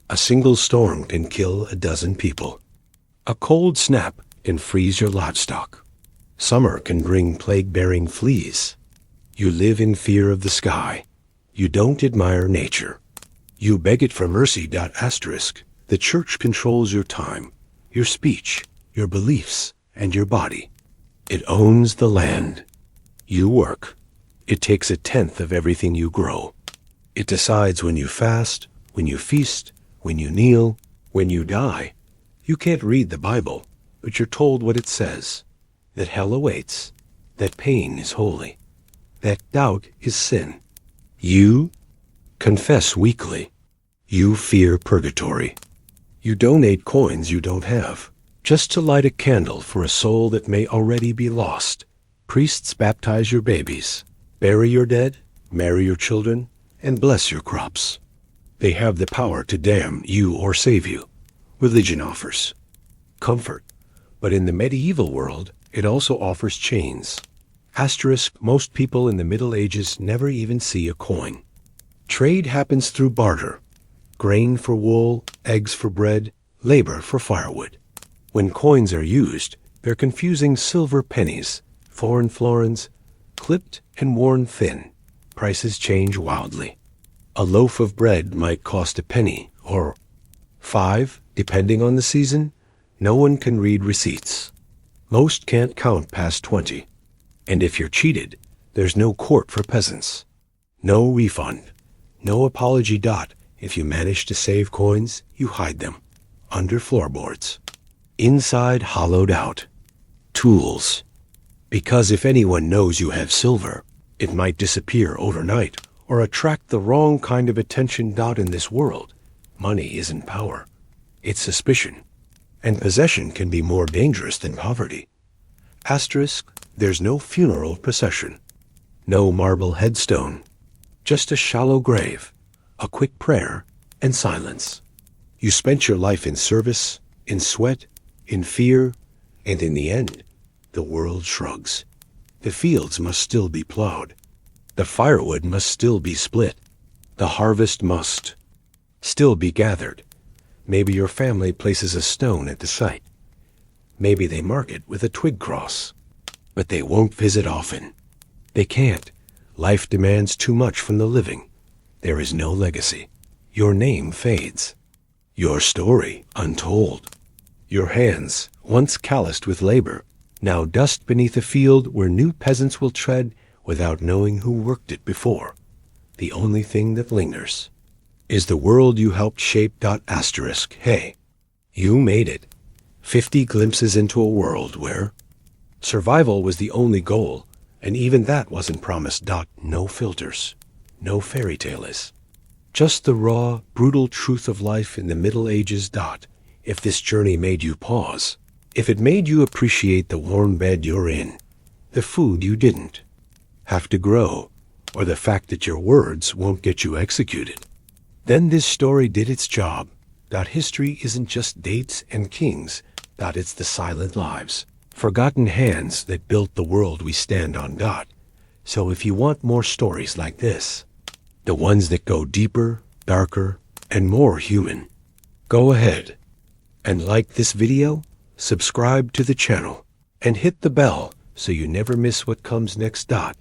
A single storm can kill a dozen people. A cold snap can freeze your livestock. Summer can bring plague-bearing fleas. You live in fear of the sky. You don't admire nature. You beg it for mercy. Asterisk, the church controls your time, your speech, your beliefs, and your body. It owns the land. You work. It takes 1/10 of everything you grow. It decides when you fast, when you feast, when you kneel, when you die. You can't read the Bible, but you're told what it says. That hell awaits, that pain is holy, that doubt is sin. You confess weekly. You fear purgatory. You donate coins you don't have, just to light a candle for a soul that may already be lost. Priests baptize your babies, bury your dead, marry your children, and bless your crops. They have the power to damn you or save you. Religion offers comfort, but in the medieval world, it also offers chains. Asterisk, most people in the Middle Ages never even see a coin. Trade happens through barter. Grain for wool, eggs for bread, labor for firewood. When coins are used, they're confusing silver pennies, foreign florins, clipped and worn thin. Prices change wildly. A loaf of bread might cost a penny or 5, depending on the season. No one can read receipts. Most can't count past 20. And if you're cheated, there's no court for peasants. No refund. No apology. If you manage to save coins, you hide them under floorboards. Inside hollowed out. Tools. Because if anyone knows you have silver, it might disappear overnight or attract the wrong kind of attention. In this world, money isn't power. It's suspicion. And possession can be more dangerous than poverty. Asterisk, there's no funeral procession. No marble headstone. Just a shallow grave, a quick prayer, and silence. You spent your life in service, in sweat, in fear, and in the end, the world shrugs. The fields must still be plowed. The firewood must still be split. The harvest must still be gathered. Maybe your family places a stone at the site. Maybe they mark it with a twig cross. But they won't visit often. They can't. Life demands too much from the living. There is no legacy. Your name fades. Your story untold. Your hands, once calloused with labor, now dust beneath a field where new peasants will tread without knowing who worked it before. The only thing that lingers is the world you helped shape. Asterisk, hey, you made it. 50 glimpses into a world where survival was the only goal, and even that wasn't promised. No filters, no fairy tales. Just the raw, brutal truth of life in the Middle Ages. If this journey made you pause, if it made you appreciate the warm bed you're in, the food you didn't have to grow, or the fact that your words won't get you executed, then this story did its job. History isn't just dates and kings. It's the silent lives, forgotten hands that built the world we stand on. Dot. So if you want more stories like this, the ones that go deeper, darker, and more human, go ahead and like this video, subscribe to the channel, and hit the bell so you never miss what comes next. Dot.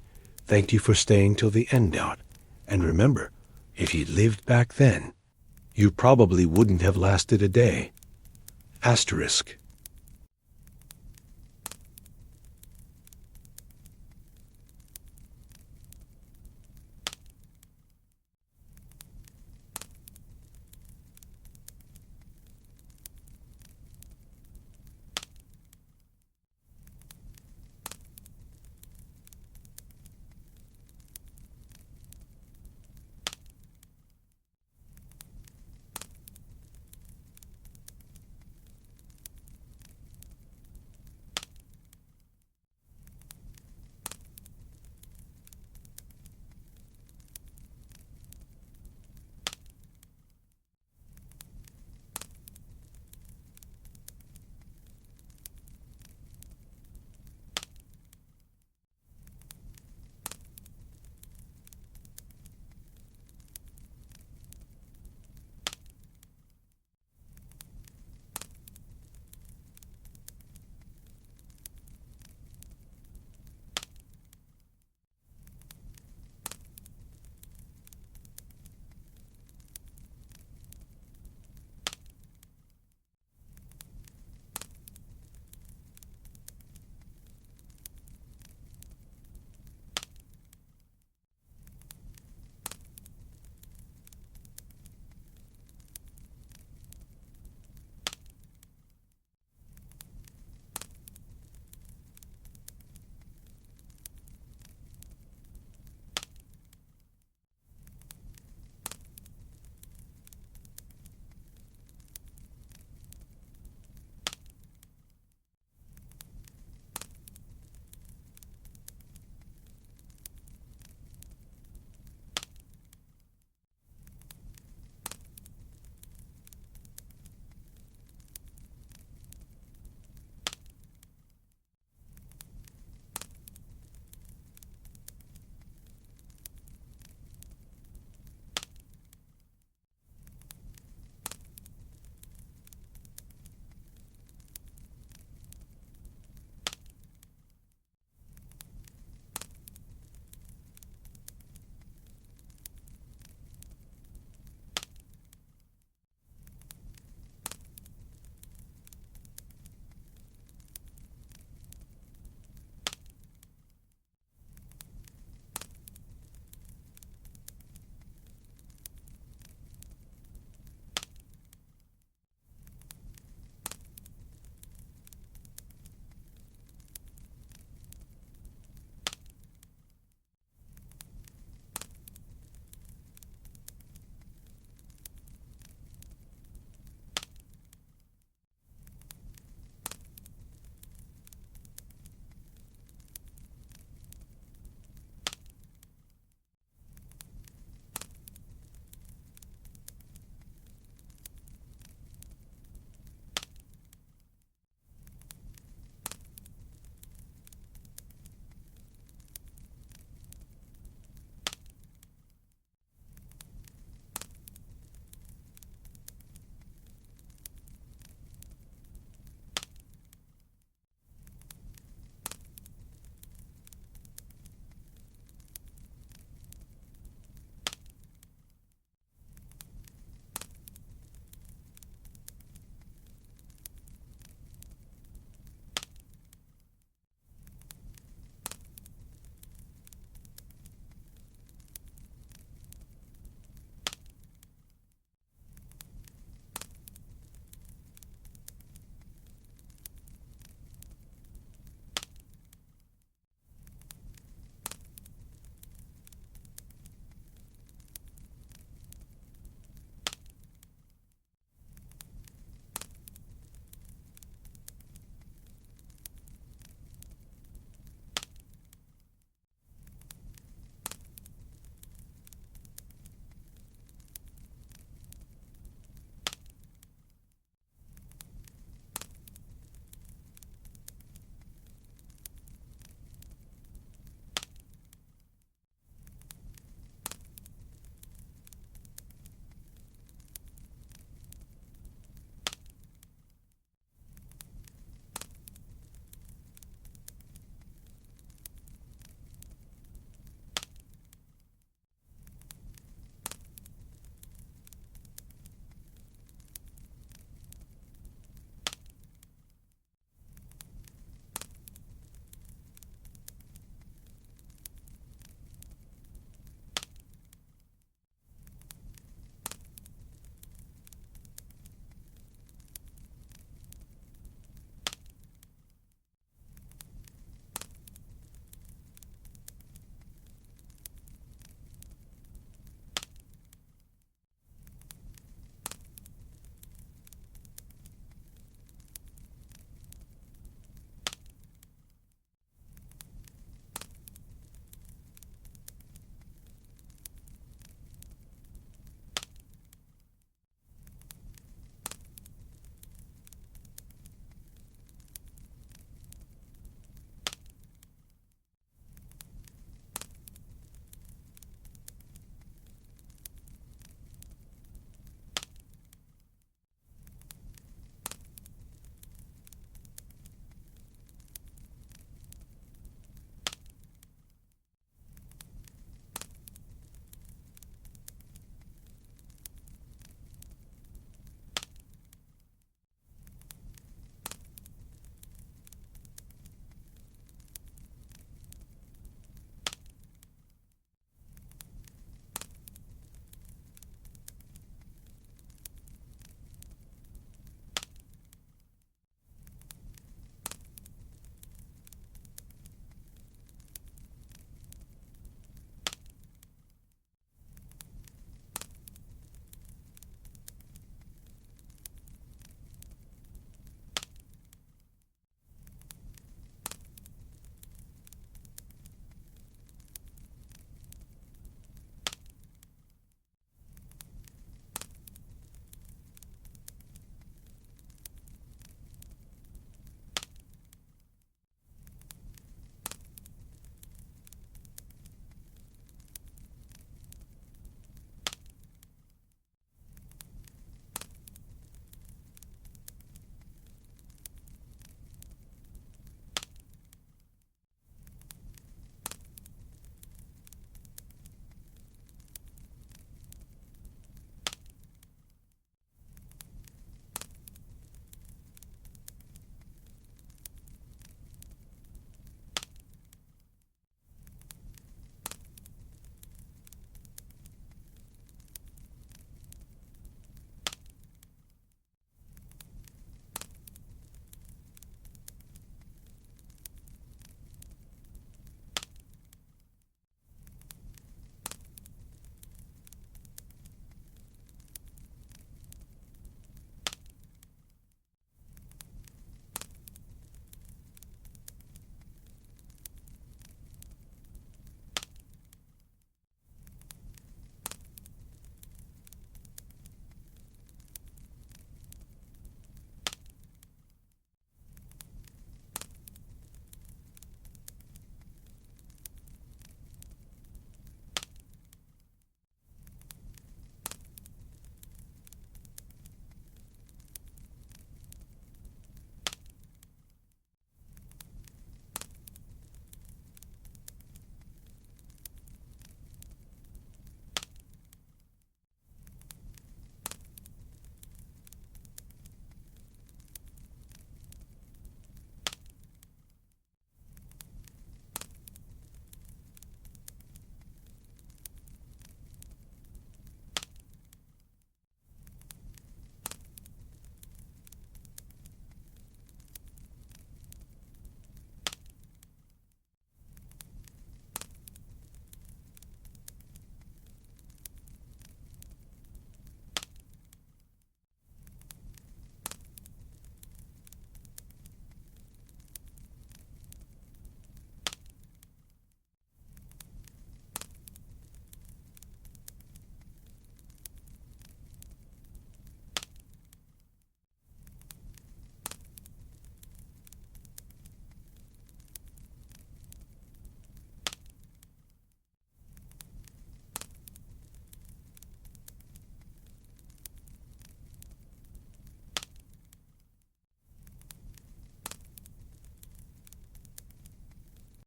Thank you for staying till the end. Dot. And remember, if you'd lived back then, you probably wouldn't have lasted a day. Asterisk.